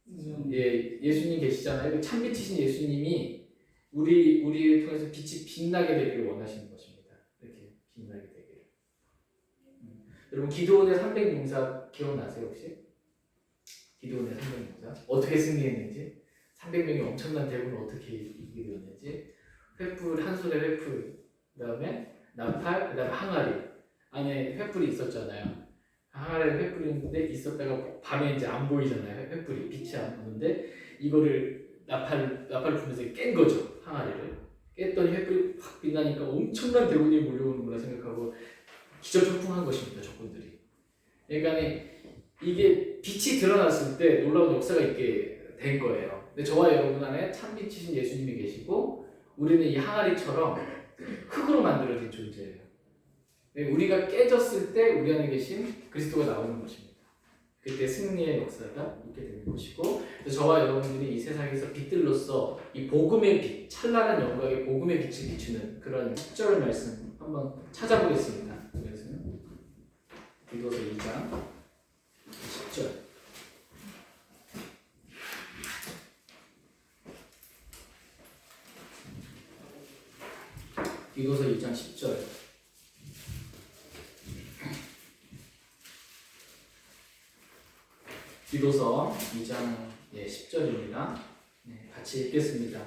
예수님 계시잖아요. 그 참빛이신 예수님이 우리를 통해서 빛이 빛나게 되기를 원하시는 것입니다. 이렇게 빛나게 되기를. 여러분 기드온의 300용사 기억나세요 혹시? 기드온의 300용사 어떻게 승리했는지, 300명이 엄청난 대군을 어떻게 이기게 되었는지, 횃불 한 손에 횃불, 그다음에 나팔, 그다음에 항아리 안에 횃불이 있었잖아요. 항아리에 횃불이 있었다가 밤에 이제 안 보이잖아요. 횃불이 빛이 안 보는데 이거를 나팔을 부면서 깬 거죠. 항아리를 깼더니 횃불이 확 빛나니까 엄청난 대군이 몰려오는구나 생각하고 기절초풍한 것입니다. 적군들이. 그러니까 이게 빛이 드러났을 때 놀라운 역사가 있게 된 거예요. 근데 저와 여러분 안에 참빛이신 예수님이 계시고 우리는 이 항아리처럼 흙으로 만들어진 존재예요. 우리가 깨졌을 때 우리 안에 계신 그리스도가 나오는 것입니다. 그때 승리의 역사가 있게 되는 것이고, 그래서 저와 여러분들이 이 세상에서 빛들로서 이 복음의 빛, 찬란한 영광의 복음의 빛을 비추는 그런 10절 말씀 한번 찾아보겠습니다. 그래서 디도서 2장 10절. 디도서 2장 10절. 디도서 2장 10절입니다. 같이 읽겠습니다.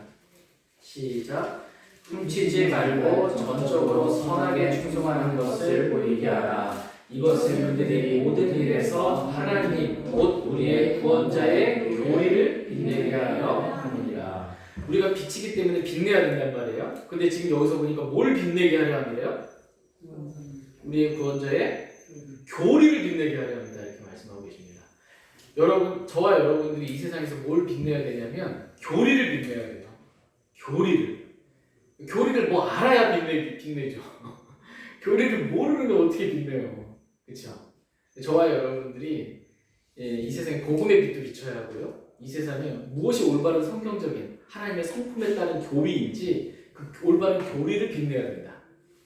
시작. 훔치지 말고 전적으로 선하게 충성하는 것을 보이게 하라. 이것은 그들이 모든 일에서 하나님 곧 우리의 구원자의 교리를 빛내게 하려 합니다. 우리가 빛이기 때문에 빛내야 된단 말이에요. 근데 지금 여기서 보니까 뭘 빛내게 하려 합니다요? 우리의 구원자의 교리를 빛내게 하려 합니다. 이렇게 말씀하고 계십니다. 여러분, 저와 여러분들이 이 세상에서 뭘 빛내야 되냐면 교리를 빛내야 돼요. 교리를 뭐 알아야 빛내죠. 교리를 모르는데 어떻게 빛내요? 그렇죠? 저와 여러분들이 이 세상에 복음의 빛도 비춰야 하고요. 이 세상에 무엇이 올바른 성경적인 하나님의 성품에 따른 교리인지 그 올바른 교리를 빛내야 된다.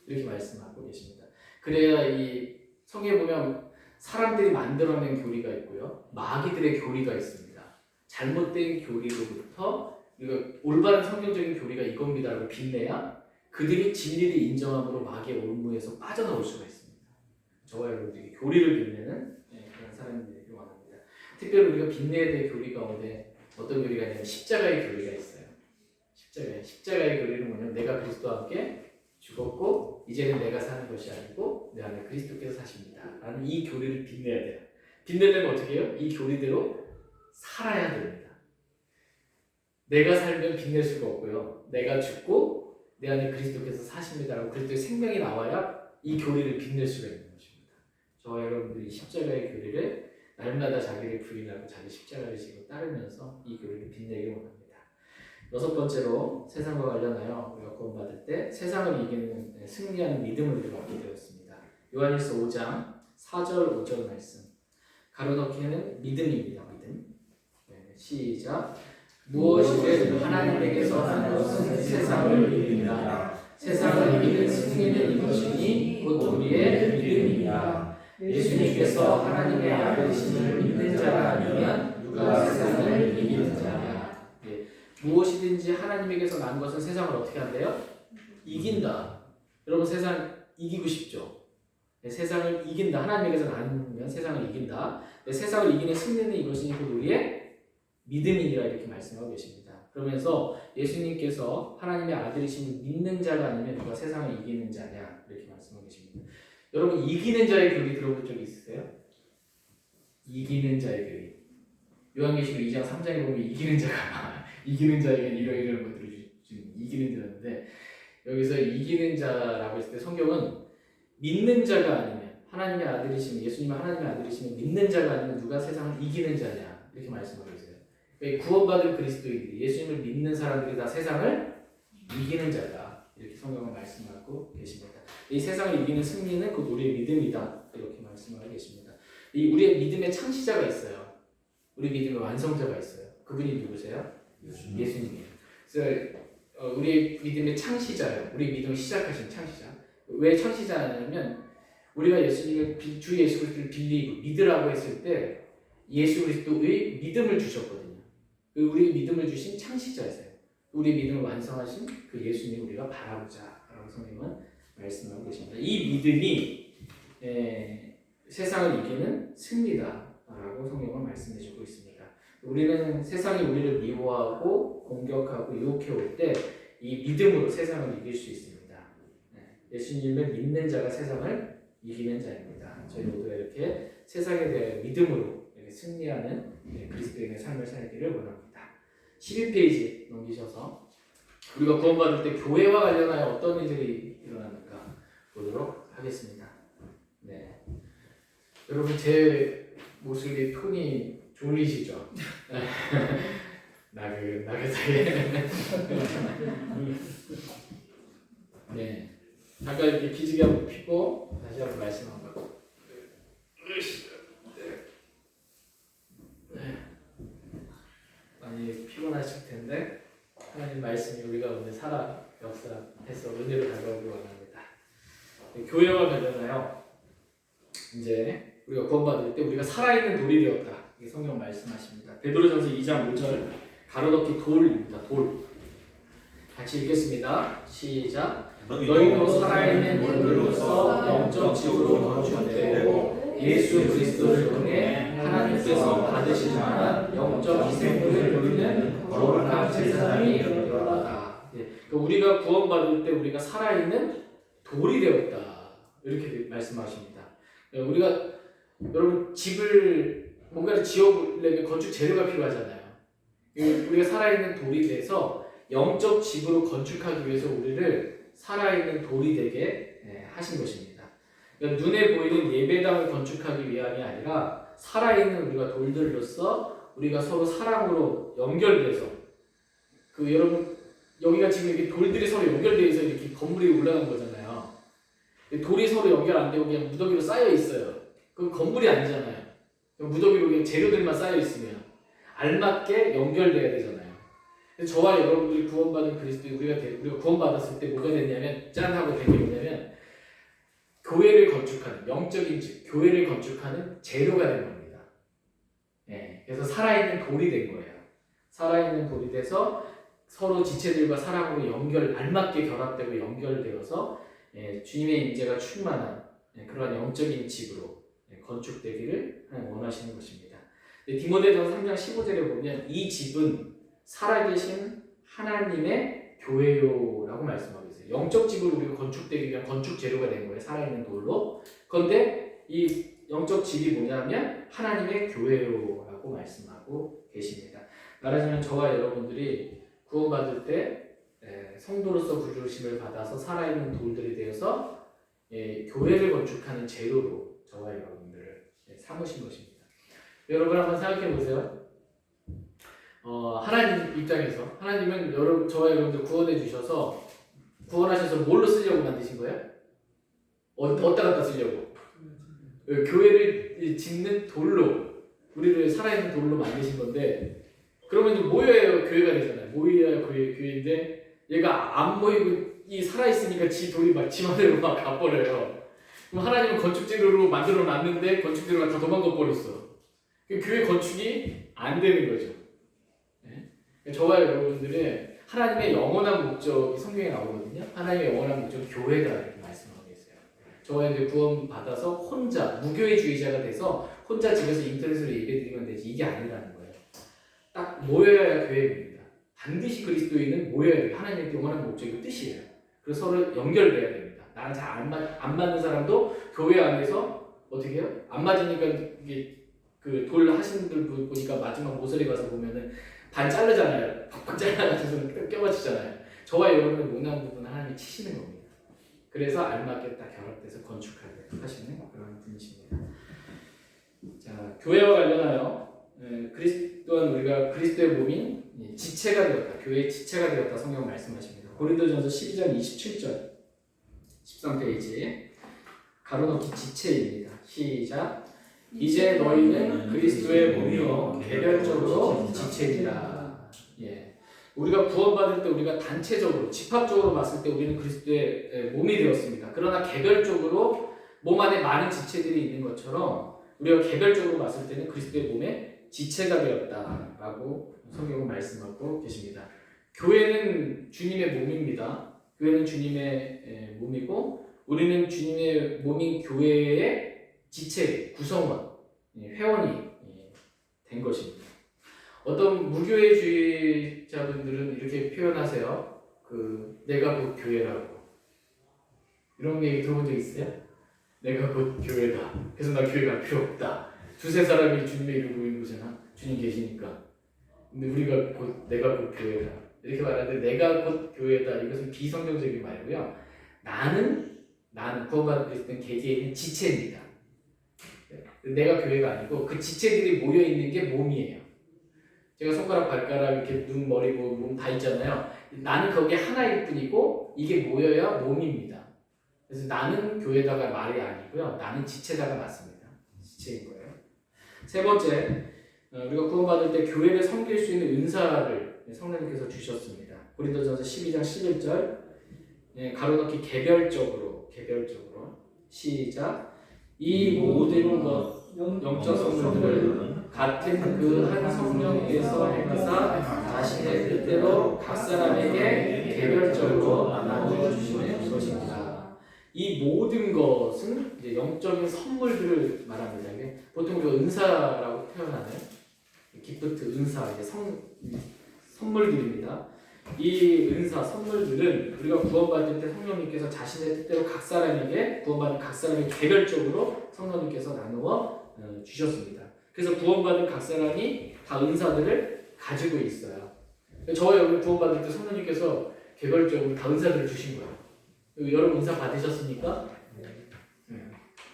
이렇게 말씀하고 계십니다. 그래야 이 성경에 보면 사람들이 만들어낸 교리가 있고요. 마귀들의 교리가 있습니다. 잘못된 교리로부터 우리가 올바른 성경적인 교리가 이겁니다라고 빛내야 그들이 진리를 인정함으로 마귀의 올무에서 빠져나올 수가 있습니다. 저와 여러분들이 교리를 빛내는 그런 사람이 되길 원합니다. 특별히 우리가 빛내야 될 교리 가운데 어떤 교리가 있냐면 십자가의 교리가 있어요. 십자가의 교리는 뭐냐면 내가 그리스도와 함께 죽었고 이제는 내가 사는 것이 아니고 내 안에 그리스도께서 사십니다 라는 이 교리를 빛내야 돼요. 빛내려면 어떻게 해요? 이 교리대로 살아야 됩니다. 내가 살면 빛낼 수가 없고요. 내가 죽고 내 안에 그리스도께서 사십니다라고 그리스도의 생명이 나와야 이 교리를 빛낼 수가 있는 것입니다. 저와 여러분들이 십자가의 교리를 날마다 자기를 부인하고 자기 십자가를 지고 따르면서 이 교리를 빛내기 원합니다. 여섯 번째로 세상과 관련하여 우리가 구원받을 때 세상을 이기는 승리하는 믿음을 우리가 얻게 되었습니다. 요한일서 5장 4절 5절 말씀 가로넣기는 믿음입니다. 믿음. 시작. 무엇이든 하나님에게서 난 것은 세상을 이깁니다. 세상을 이기는 승리는 이것이니 곧 우리의 믿음입니다. 예수님께서 하나님의 아들이심을 믿는 자가 아니면 누가 세상을 이기는 자냐. 무엇이든지 하나님에게서 난 것은 세상을 어떻게 한대요? 이긴다. 여러분 세상 이기고 싶죠? 세상을 이긴다. 하나님에게서 나면 세상을 이긴다. 세상을 이기는 승리는 이것이니 곧 우리의 믿음이니라 이렇게 말씀하고 계십니다. 그러면서 예수님께서 하나님의 아들이심을 믿는 자가 아니면 누가 세상을 이기는 자냐 이렇게 말씀하고 계십니다. 여러분 이기는 자의 교리 들어본 적 있으세요? 이기는 자의 교리. 요한계시록 2장 3장에 보면 이기는 자가 이기는 자에게 이러이러한 것들을 지금 이기는 자인데 여기서 이기는 자라고 했을 때 성경은 믿는 자가 아니면 하나님의 아들이시면 예수님은 하나님의 아들이시면 믿는 자가 아니면 누가 세상을 이기는 자냐 이렇게 말씀하고 있어요. 그러니까 구원받은 그리스도인들이 예수님을 믿는 사람들이 다 세상을 이기는 자다 이렇게 성경은 말씀하고 계십니다. 이 세상을 이기는 승리는 곧 우리의 믿음이다 이렇게 말씀하고 계십니다. 이 우리의 믿음의 창시자가 있어요. 우리 믿음의 완성자가 있어요. 그분이 누구세요? 예수님이에요. 그래서 우리의 믿음의 창시자예요. 우리 믿음을 시작하신 창시자. 왜 창시자냐면 우리가 예수님을 주 예수 그리스도를 빌리고 믿으라고 했을 때 예수 그리스도의 믿음을 주셨거든요. 우리 믿음을 주신 창시자이세요. 우리 믿음을 완성하신 그 예수님 우리가 바라보자라고 성경은 말씀하고 계십니다. 이 믿음이 세상을 이기는 승리다라고 성경은 말씀해주고 있습니다. 우리는 세상이 우리를 미워하고 공격하고 유혹해 올 때 이 믿음으로 세상을 이길 수 있습니다. 예수님을 믿는 자가 세상을 이기는 자입니다. 저희 모두가 이렇게 세상에 대해 믿음으로 승리하는 그리스도인의 삶을 살기를 원합니다. 11페이지 넘기셔서 우리가 구원받을 때 교회와 관련하여 어떤 일들이 일어나는가 보도록 하겠습니다. 네. 여러분 제 모습이 톤이 졸리시죠? 나긋나긋하게. 네. 아까 이렇게 기지개 한번 피고 다시 한번 말씀 한번. 네. 많이 피곤하실 텐데 하나님 말씀이 우리가 오늘 살아 역사해서 은혜로 다가오기 원합니다. 교회와 관련하여 이제 우리가 구원받을 때 우리가 살아있는 돌이 되었다. 이게 성경 말씀하십니다. 베드로전서 2장 5절 가로넣기 돌입니다. 돌. 같이 읽겠습니다. 시작. 너희도 살아있는 돌로서 영적 집으로 건축되고 예수 그리스도를 통해 하나님께서 받으실 만한 영적 희생물을 드리는 거룩한 제사장이 되었다. 그러니까 우리가 구원받을 때 우리가 살아있는 돌이 되었다. 이렇게 말씀하십니다. 우리가 여러분 집을 뭔가를 지어보려면 건축 재료가 필요하잖아요. 우리가 살아있는 돌이 돼서 영적 집으로 건축하기 위해서 우리를 살아있는 돌이 되게 하신 것입니다. 그러니까 눈에 보이는 예배당을 건축하기 위함이 아니라 살아있는 우리가 돌들로서 우리가 서로 사랑으로 연결돼서 여러분 여기가 지금 이렇게 돌들이 서로 연결되어 있어 이렇게 건물이 올라간 거잖아요. 돌이 서로 연결 안 되고 그냥 무더기로 쌓여 있어요. 그건 건물이 아니잖아요. 무더기로 그냥 재료들만 쌓여 있으면 알맞게 연결돼야 되잖아요. 저와 여러분들이 구원받은 그리스도인 우리가 구원받았을 때 뭐가 됐냐면 짠 하고 된 게 뭐냐면 교회를 건축하는 영적인 집, 교회를 건축하는 재료가 된 겁니다. 그래서 살아있는 돌이 된 거예요. 살아있는 돌이 돼서 서로 지체들과 사랑으로 알맞게 결합되고 연결되어서 주님의 임재가 충만한 그러한 영적인 집으로 건축되기를 원하시는 것입니다. 디모데전서 3장 15절에 보면 이 집은 살아계신 하나님의 교회요라고 말씀하고 있어요. 영적 집으로 우리가 건축되기 위한 건축 재료가 된 거예요. 살아있는 돌로. 그런데 이 영적 집이 뭐냐면 하나님의 교회요라고 말씀하고 계십니다. 말하자면 저와 여러분들이 구원받을 때 성도로서 부르심을 받아서 살아있는 돌들이 되어서 교회를 건축하는 재료로 저와 여러분들을 삼으신 것입니다. 여러분 한번 생각해 보세요. 하나님 입장에서 하나님은 저와 여러분들 구원해 주셔서 구원하셔서 뭘로 쓰려고 만드신 거예요? 어디다 갖다 쓰려고? 교회를 짓는 돌로, 우리를 살아있는 돌로 만드신 건데, 그러면 이제 모여야 교회가 되잖아요. 모여야 교회인데 얘가 안 모이고 이 살아있으니까 지 돌이 막 지맘대로 막 가버려요. 그럼 하나님은 건축재료로 만들어 놨는데 건축재료가 다 도망가 버렸어. 교회 건축이 안 되는 거죠. 네? 저와 여러분들의 하나님의 영원한 목적이 성경에 나오거든요. 하나님의 영원한 목적은 교회다 이렇게 말씀하고 계세요. 저와 이제 구원 받아서 혼자 무교회주의자가 돼서 혼자 집에서 인터넷으로 예배드리면 되지, 이게 아니라는 거예요. 딱 모여야 교회입니다. 반드시 그리스도인은 모여야 돼요. 하나님의 영원한 목적이 뜻이에요. 그래서 서로 연결돼야 됩니다. 나랑 잘 안 맞는 사람도 교회 안에서 어떻게 해요? 안 맞으니까 이게 그 돌 하시는 분들 보니까 마지막 모서리 가서 보면은 반 자르잖아요. 팍팍 잘라가지고 껴맞추잖아요. 저와 여러분의 모난 부분을 하나님이 치시는 겁니다. 그래서 알맞게 딱 결합돼서 건축하게 하시는 그런 분이십니다. 자, 교회와 관련하여 또한 우리가 그리스도의 몸인 지체가 되었다. 교회의 지체가 되었다. 성경 말씀하십니다. 고린도전서 12장 27절 13페이지 가로넣기 지체입니다. 시작. 이제 너희는 그리스도의 몸이요 개별적으로 지체이라. 예. 우리가 구원받을 때 우리가 단체적으로 집합적으로 봤을 때 우리는 그리스도의 몸이 되었습니다. 그러나 개별적으로 몸 안에 많은 지체들이 있는 것처럼 우리가 개별적으로 봤을 때는 그리스도의 몸의 지체가 되었다라고 성경은 말씀하고 계십니다. 교회는 주님의 몸입니다. 교회는 주님의 몸이고 우리는 주님의 몸인 교회의 지체, 구성원, 회원이 된 것입니다. 어떤 무교회주의자분들은 이렇게 표현하세요. 내가 곧 교회라고. 이런 얘기 들어본 적 있어요? 내가 곧 교회다. 그래서 나 교회 갈 필요 없다. 두세 사람이 주님의 이름을 모인 곳에나 주님 계시니까. 근데 내가 곧 교회다. 이렇게 말하는데 내가 곧 교회다. 이것은 비성경적인 말이고요. 나는 구원받은 그리스도인 개개인의 지체입니다. 내가 교회가 아니고 그 지체들이 모여 있는 게 몸이에요. 제가 손가락, 발가락, 이렇게 눈, 머리, 몸 다 있잖아요. 나는 거기에 하나일 뿐이고 이게 모여야 몸입니다. 그래서 나는 교회다가 말이 아니고요. 나는 지체다가 맞습니다. 지체인 거예요. 세 번째, 우리가 구원받을 때 교회를 섬길 수 있는 은사를 성령님께서 주셨습니다. 고린도전서 12장 11절 가로넣기 개별적으로 시작. 이 모든 것 영적 선물들을 같은 그 한 성령께서 행하사 자신의 뜻대로 각 사람에게 개별적으로 나누어 주시는 것입니다. 이 모든 것은 이제 영적인 선물들을 말합니다. 이게 보통 우리가 은사라고 표현하는 기프트, 은사, 이제 선물들입니다. 이 은사, 선물들은 우리가 구원받을 때 성령님께서 자신의 뜻대로 각 사람에게 구원받은 각 사람에게 개별적으로 성령님께서 나누어 주셨습니다. 그래서 구원받은 각 사람이 다 은사들을 가지고 있어요. 저와 여러분 구원받을 때 성령님께서 개별적으로 다 은사들을 주신 거예요. 여러분 은사 받으셨습니까?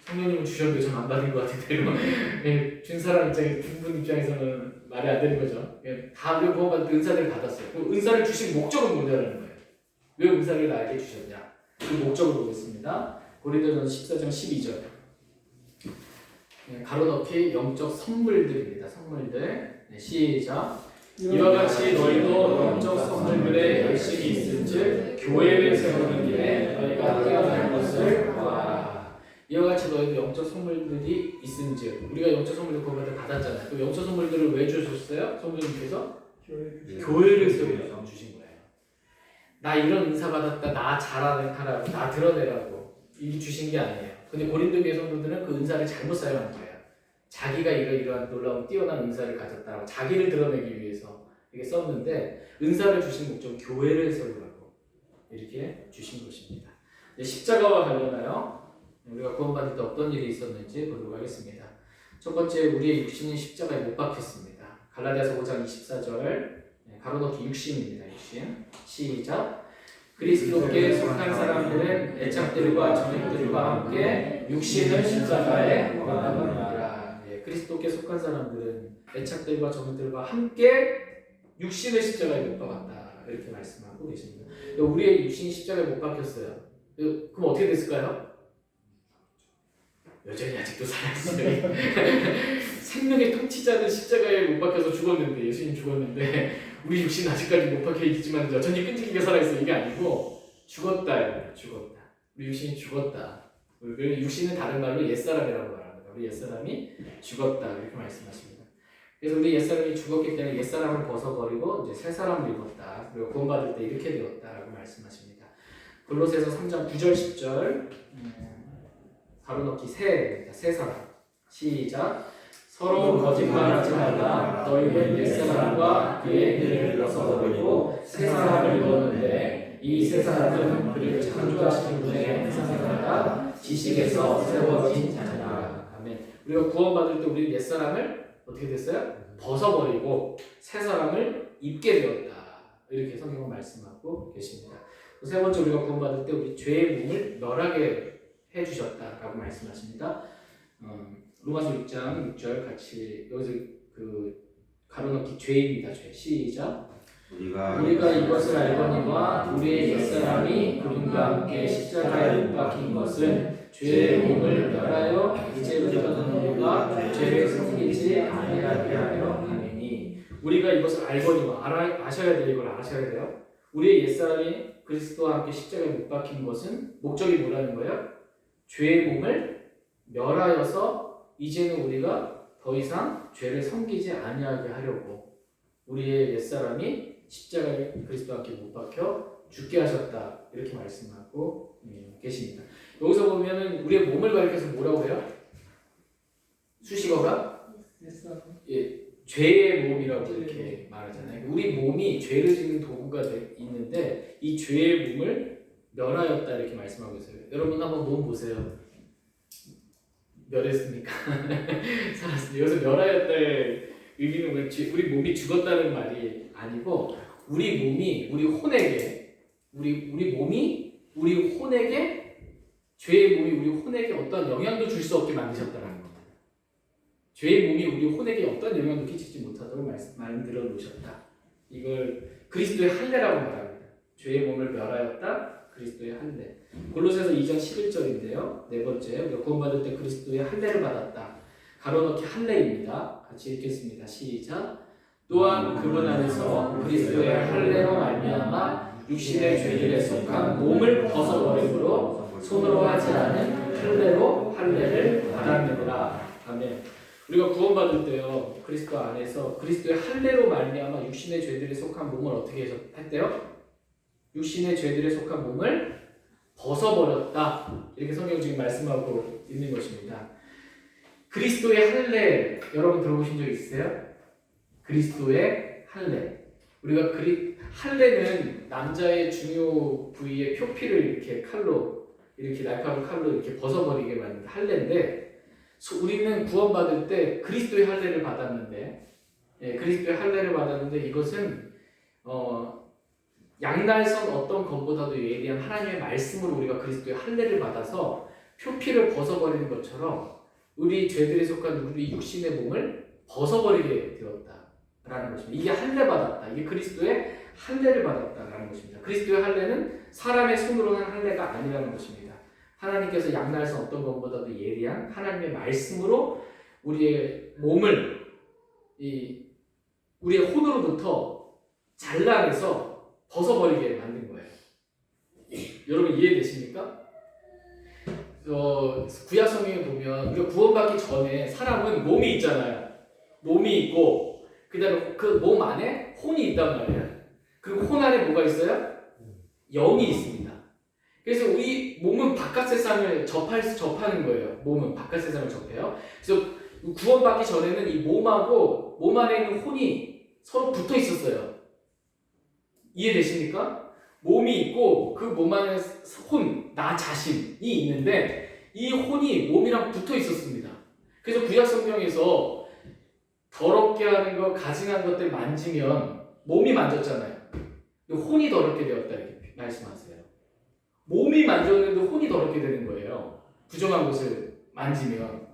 성령님은 주셨는데 전 안 받은 것 같은데 준 사람 입장에서 준 분 입장에서는 말이 안 되는 거죠. 다 우리가 구원받을 때 은사들을 받았어요. 그 은사를 주신 목적은 뭐냐는 거예요. 왜 은사를 나에게 주셨냐? 그 목적을 보겠습니다. 고린도전서 14장 12절 가로넣기 영적 선물들입니다. 선물들 시작. 이와 같이 너희도 영적 선물들에 열심히 있을즉 교회를 세우는 일에 너희가 뛰어날 것을 구하라. 이와 같이 너희도 영적 선물들이 있은즉 우리가 영적 선물을 구원받아 받았잖아요. 그 영적 선물들을 왜 주셨어요? 성령님께서 교회를 세우려고 주신 거예요. 나 이런 은사 받았다, 나 잘하라고, 나 드러내라고 이게 주신 게 아니에요. 근데 고린도 교회 성도들은 그 은사를 잘못 사용한 거예요. 자기가 이러이러한 놀라운 뛰어난 은사를 가졌다라고 자기를 드러내기 위해서 이렇게 썼는데 은사를 주신 목적은 교회를 세우라고 이렇게 주신 것입니다. 십자가와 관련하여 우리가 구원받을 때 어떤 일이 있었는지 보도록 하겠습니다. 첫 번째, 우리의 육신이 십자가에 못 박혔습니다. 갈라디아서 5장 24절 가로넣기 육신입니다. 육신 시작. 그리스도께 속한 사람들은 애착들과 정욕들과 함께 육신을 십자가에 못 박았느니라. 예, 그리스도께 속한 사람들은 애착들과 정욕들과 함께 육신을 십자가에 못 박았다. 이렇게 말씀하고 계십니다. 우리의 육신이 십자가에 못 박혔어요. 그럼 어떻게 됐을까요? 여전히 아직도 살아있어요. 생명의 통치자는 십자가에 못 박혀서 죽었는데, 예수님 죽었는데 우리 육신은 아직까지 못 박혀 있지만 여전히 끈질기게 살아있어. 이게 아니고 죽었다. 죽었다. 우리 육신이 죽었다. 우리 육신은 다른 말로 옛사람이라고 말합니다. 우리 옛사람이 죽었다. 이렇게 말씀하십니다. 그래서 우리 옛사람이 죽었기 때문에 옛사람을 벗어버리고 이제 새 사람을 입었다. 그리고 구원받을 때 이렇게 되었다라고 말씀하십니다. 골로새서 3장 9절 10절 가로넣기 새 사람. 시작. 서로 거짓말하지 말라. 너희는 옛사람과 그의 일을 벗어버리고 새 사람을 입었는데 이 새 사람은 그를 창조하신 분의 형상을 지식에서 세워진 자니라. 아멘. 우리가 구원받을 때 우리 옛사람을 어떻게 됐어요? 벗어버리고 새 사람을 입게 되었다. 이렇게 성경은 말씀하고 계십니다. 세 번째, 우리가 구원받을 때 우리 죄의 몸을 멸하게 해주셨다라고 말씀하십니다. 로마서 6장 6절 같이 여기서 가로넣기 죄입니다. 죄. 시작. 우리가 이것을 알거니와 우리의 옛사람이 그분과 함께 십자가에 못 박힌 것은 죄의 몸을 멸하여 이제부터는 우리가 죄를 섬기지 아니하게 하려 함이니. 우리가 이것을 알거니와 아셔야 돼요. 이걸 아셔야 돼요. 우리의 옛사람이 그리스도와 함께 십자가에 못 박힌 것은 목적이 뭐라는 거예요? 죄의 몸을 멸하여서 이제는 우리가 더 이상 죄를 섬기지 아니하게 하려고 우리의 옛사람이 십자가에 그리스도와 함께 못 박혀 죽게 하셨다. 이렇게 말씀하고 계십니다. 여기서 보면은 우리의 몸을 가리켜서 뭐라고 해요? 수식어가 죄의 몸이라고 이렇게 말하잖아요. 우리 몸이 죄를 짓는 도구가 있는데 이 죄의 몸을 멸하였다 이렇게 말씀하고 있어요. 여러분 한번 몸 보세요. 멸했습니까? 살았습니다. 여기서 멸하였다의 의미는 우리 몸이 죽었다는 말이 아니고 우리 몸이 우리 혼에게 죄의 몸이 우리 혼에게 어떤 영향도 줄 수 없게 만드셨다는 겁니다. 죄의 몸이 우리 혼에게 어떤 영향도 끼치지 못하도록 만들어 놓으셨다. 이걸 그리스도의 할례라고 말합니다. 죄의 몸을 멸하였다. 그리스도의 할례. 골로새서 2장 11절인데요. 네 번째, 우리가 구원받을 때 그리스도의 할례를 받았다. 가로넣기 할례입니다. 같이 읽겠습니다. 시작. 또한 그분 안에서 그리스도의 할례로 말미암아 육신의 죄들에 속한 몸을 벗어버림으로 손으로 하지 않은 할례로 할례를 받았느니라. 아멘. 우리가 구원받을 때요, 그리스도 안에서 그리스도의 할례로 말미암아 육신의 죄들에 속한 몸을 어떻게 했대요? 육신의 죄들에 속한 몸을 벗어버렸다. 이렇게 성경 지금 말씀하고 있는 것입니다. 그리스도의 할례 여러분 들어보신 적 있으세요? 그리스도의 할례. 우리가 할례는 남자의 중요 부위의 표피를 이렇게 날카로운 칼로 이렇게 벗어버리게 만든 할례인데 우리는 구원받을 때 그리스도의 할례를 받았는데 그리스도의 할례를 받았는데 이것은 양날선 어떤 것보다도 예리한 하나님의 말씀으로 우리가 그리스도의 할례를 받아서 표피를 벗어버리는 것처럼 우리 죄들에 속한 우리 육신의 몸을 벗어버리게 되었다라는 것입니다. 이게 할례 받았다. 이게 그리스도의 할례를 받았다라는 것입니다. 그리스도의 할례는 사람의 손으로 한 할례가 아니라는 것입니다. 하나님께서 양날선 어떤 것보다도 예리한 하나님의 말씀으로 우리의 몸을 우리의 혼으로부터 잘라내서 벗어버리게 만든 거예요. 여러분 이해되십니까? 구약 성경에 보면 우리가 구원받기 전에 사람은 몸이 있잖아요. 몸이 있고 그 다음에 그 몸 안에 혼이 있단 말이에요. 그리고 혼 안에 뭐가 있어요? 영이 있습니다. 그래서 우리 몸은 바깥 세상을 접하는 거예요. 몸은 바깥 세상을 접해요. 그래서 구원받기 전에는 이 몸하고 몸 안에 있는 혼이 서로 붙어 있었어요. 이해되십니까? 몸이 있고 그 몸 안에 나 자신이 있는데 이 혼이 몸이랑 붙어 있었습니다. 그래서 구약 성경에서 더럽게 하는 거, 가증한 것들 만지면 몸이 만졌잖아요. 혼이 더럽게 되었다 이렇게 말씀하세요. 몸이 만졌는데 혼이 더럽게 되는 거예요. 부정한 것을 만지면.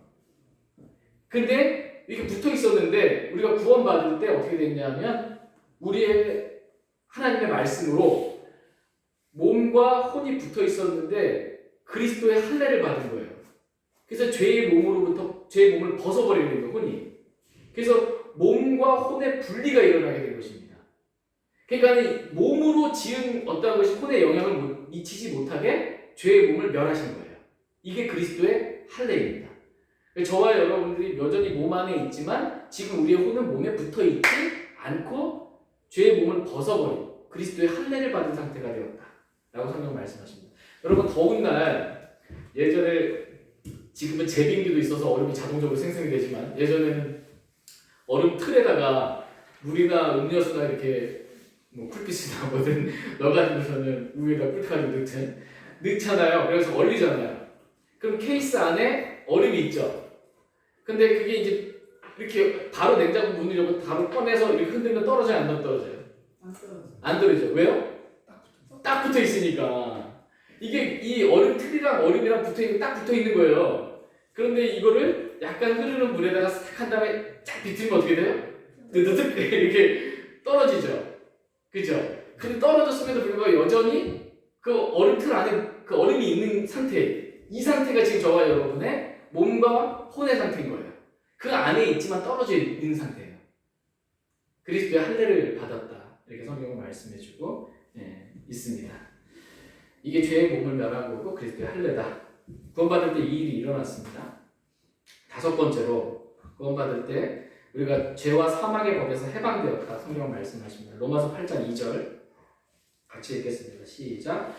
근데 이렇게 붙어 있었는데 우리가 구원받을 때 어떻게 됐냐면 우리의 하나님의 말씀으로 몸과 혼이 붙어 있었는데 그리스도의 할례를 받은 거예요. 그래서 죄의 몸을 벗어버리게 된 거예요. 혼이. 그래서 몸과 혼의 분리가 일어나게 된 것입니다. 그러니까 몸으로 지은 어떤 것이 혼에 영향을 미치지 못하게 죄의 몸을 멸하신 거예요. 이게 그리스도의 할례입니다. 저와 여러분들이 여전히 몸 안에 있지만 지금 우리의 혼은 몸에 붙어있지 않고 죄의 몸을 벗어버린 그리스도의 할례를 받은 상태가 되었다 라고 성경 말씀하십니다. 여러분 더운 날 예전에 지금은 제빙기도 있어서 얼음이 자동적으로 생성이 되지만 예전에는 얼음 틀에다가 물이나 음료수나 이렇게 뭐 쿨빛이나 뭐든 넣어가지고서는 위에다 끓여가지고 넣잖아요. 그래서 얼리잖아요. 그럼 케이스 안에 얼음이 있죠. 근데 그게 이제 이렇게 바로 냉장고 문을 열고 바로 꺼내서 이렇게 흔들면 떨어져요? 안 떨어져요? 안 떨어져요. 왜요? 딱 붙어 있으니까. 이게 이 얼음 틀이랑 얼음이랑 딱 붙어 있는 거예요. 그런데 이거를 약간 흐르는 물에다가 싹 한 다음에 쫙 비틀면 어떻게 돼요? 드드득 이렇게 떨어지죠. 그죠? 근데 떨어졌음에도 불구하고 여전히 그 얼음 틀 안에 그 얼음이 있는 상태, 이 상태가 지금 저와 여러분의 몸과 혼의 상태인 거예요. 그 안에 있지만 떨어져 있는 상태예요. 그리스도의 할례를 받았다. 이렇게 성경은 말씀해주고 있습니다. 이게 죄의 몸을 멸하고 그리스도의 할례다. 구원받을 때 이 일이 일어났습니다. 다섯 번째로 구원받을 때 우리가 죄와 사망의 법에서 해방되었다. 성경은 말씀하십니다. 로마서 8장 2절 같이 읽겠습니다. 시작.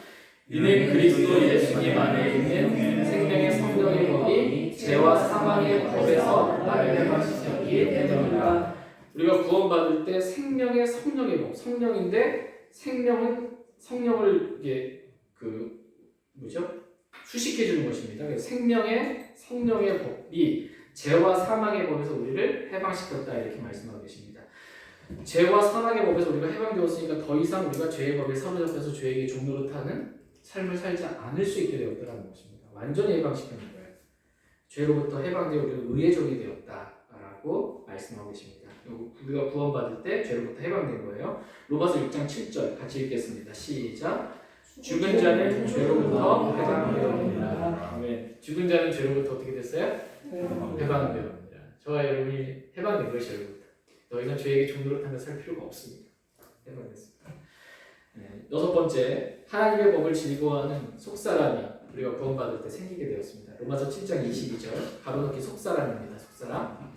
이는 그리스도 예수님 안에 있는 생명의 성령의 법이 죄와 사망의 법에서 나를 해방시켰기 때문이다. 우리가 구원받을 때 생명의 성령의 법, 성령인데 생명은 성령을 이게 수식해 주는 것입니다. 그래서 생명의 성령의 법이 죄와 사망의 법에서 우리를 해방시켰다 이렇게 말씀하고 계십니다. 죄와 사망의 법에서 우리가 해방되었으니까 더 이상 우리가 죄의 법에 사로잡혀서 죄에게 종노릇하는 삶을 살지 않을 수 있게 되었다는 것입니다. 완전히 해방시키는 거예요. 죄로부터 해방되어 우리는 의의 종이 되었다라고 말씀하고 계십니다. 우리가 구원받을 때 죄로부터 해방된 거예요. 로마서 6장 7절 같이 읽겠습니다. 시작. 죽은 자는 죄로부터 해방되었습니다. 아멘. 죽은 자는 죄로부터 어떻게 됐어요? 해방되었습니다. 저와 여러분이 해방된 것이 죄로부터. 더 이상 죄에게 종노릇하며 살 필요가 없습니다. 해방됐습니다. 여섯 번째, 하나님의 법을 즐거워하는 속사람이 우리가 구원받을 때 생기게 되었습니다. 로마서 7장 22절 가로넣기 속사람입니다. 속사람.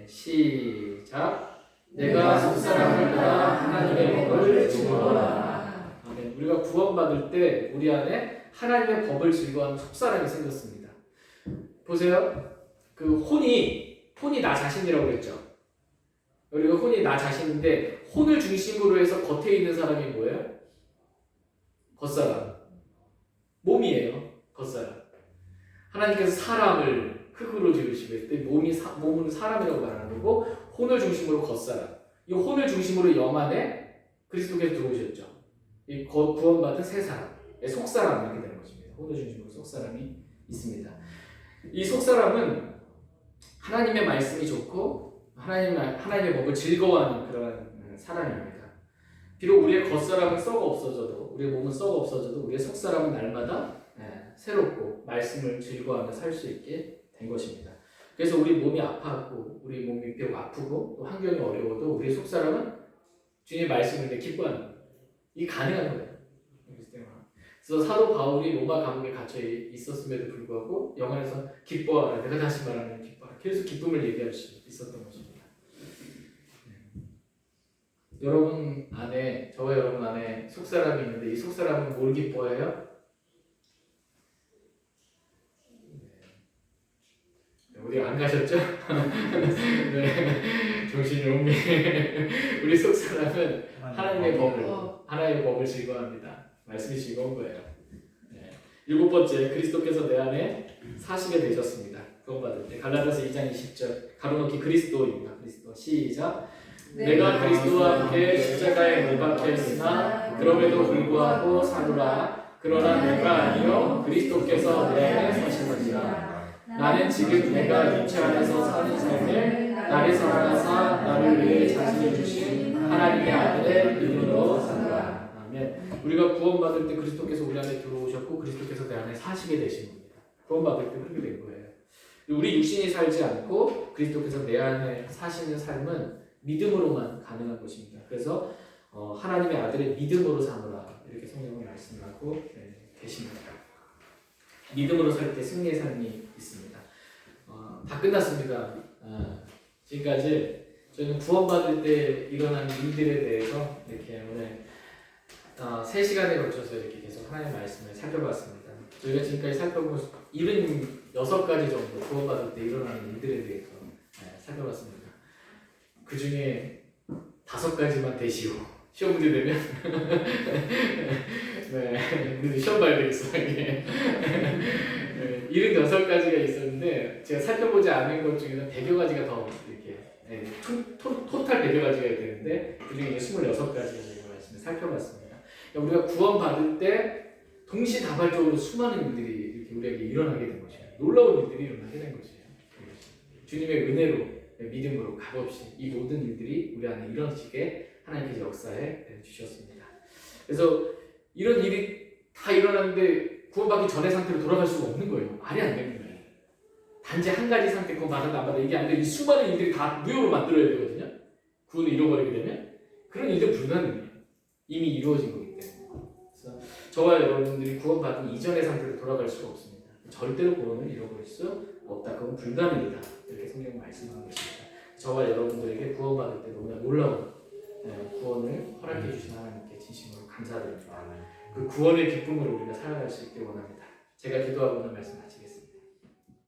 시작. 내가 속사람을 따라 하나님의 법을 즐거워하라. 아멘. 우리가 구원받을 때 우리 안에 하나님의 법을 즐거워하는 속사람이 생겼습니다. 보세요. 그 혼이 나 자신이라고 그랬죠. 우리가 혼이 나 자신인데 혼을 중심으로 해서 겉에 있는 사람이 뭐예요? 겉사람. 몸이에요. 겉사람. 하나님께서 사람을 흙으로 지으시고 했을 때 몸은 사람이라고 말하는 거고 혼을 중심으로 겉사람. 이 혼을 중심으로 영안에 그리스도께서 들어오셨죠. 이 구원받은 새 사람, 속사람 이렇게 되는 것입니다. 혼을 중심으로 속사람이 있습니다. 이 속사람은 하나님의 말씀이 좋고 하나님의 법을 즐거워하는 그런 사람입니다. 비록 우리의 겉사람은 썩어 없어져도 우리의 몸은 썩어 없어져도 우리의 속사람은 날마다 새롭고 말씀을 즐거워하며 살 수 있게 된 것입니다. 그래서 우리 몸이 아파하고 우리 몸이 비록 아프고 또 환경이 어려워도 우리의 속사람은 주님의 말씀을 기뻐하는 거예요. 이게 가능한 거예요. 그래서 사도 바울이 로마 감옥에 갇혀 있었음에도 불구하고 영안에서 기뻐하라. 내가 다시 말하면 기뻐하라. 계속 기쁨을 얘기할 수 있었던 것입니다. 여러분 안에, 저와 여러분 안에 속사람이 있는데 이 속사람은 뭘 기뻐해요? 어디 안 가셨죠? 네. 정신이 옮기. 우리 속사람은 하나님의 법을 즐거워합니다. 말씀이 즐거운 거예요. 일곱 번째, 그리스도께서 내 안에 사시게 되셨습니다. 구원받을 때 갈라디아서 2장 20절 가로넣기 그리스도입니다. 그리스도. 시작. 내가 그리스도와 함께 십자가에 못 박혀 있으나 그럼에도 불구하고 사노라. 그러나 내가 아니요 그리스도께서 내 안에 사시느니라. 나는 지금 내가 육체 안에서 사는 삶을 나를 사랑하사 나를 위해 자신을 주신 하나님의 아들의 믿음으로 사노라. 아멘. 우리가 구원받을 때 그리스도께서 우리 안에 들어오셨고 그리스도께서 내 안에 사시게 되신 겁니다. 구원받을 때 그렇게 된 거예요. 우리 육신이 살지 않고 그리스도께서 내 안에 사시는 삶은 믿음으로만 가능한 것입니다. 그래서 하나님의 아들의 믿음으로 사노라 이렇게 성경은 말씀하고 계십니다. 믿음으로 살 때 승리의 삶이 있습니다. 다 끝났습니다. 지금까지 저희는 구원받을 때 일어난 일들에 대해서 이렇게 오늘 3시간에 걸쳐서 이렇게 계속 하나님의 말씀을 살펴봤습니다. 저희가 지금까지 살펴본 76가지 정도 구원받을 때 일어나는 일들에 대해서 살펴봤습니다. 그 중에 5가지만 되시오. 시험 문제 되면 네, 시험 봐야 되겠어. 이게 76가지가 있었는데 제가 살펴보지 않은 것 중에는 100여 가지가 더 이렇게 토탈 100여 가지가 되는데 그 중에 26가지가 제가 말씀을 살펴봤습니다. 그러니까 우리가 구원받을 때 동시다발적으로 수많은 일들이 이렇게 우리에게 일어나게 된 것이에요. 놀라운 일들이 일어나게 된 것이에요. 주님의 은혜로 믿음으로 값없이 이 모든 일들이 우리 안에 일어나시게 하나님께서 역사해 주셨습니다. 그래서 이런 일이 다 일어났는데 구원받기 전의 상태로 돌아갈 수가 없는 거예요. 말이 안 되는 거예요. 단지 한 가지 상태 그건 받았다 안 받았다 이게 안 돼. 이 수많은 일들이 다 무효로 만들어야 되거든요. 구원을 잃어버리게 되면 그런 일들 불가능해요. 이미 이루어진 거기 때문에. 그래서 저와 여러분들이 구원받은 이전의 상태로 돌아갈 수가 없습니다. 절대로 구원을 잃어버릴 수 없다. 그건 불가능이다. 이렇게 성경 말씀하고 있습니다. 저와 여러분들에게 구원받을 때 너무나 놀라운 구원을 허락해 주신 하나님께 진심으로 감사드립니다. 그 구원의 기쁨으로 우리가 살아갈 수 있길 원합니다. 제가 기도하고 오늘 말씀 마치겠습니다.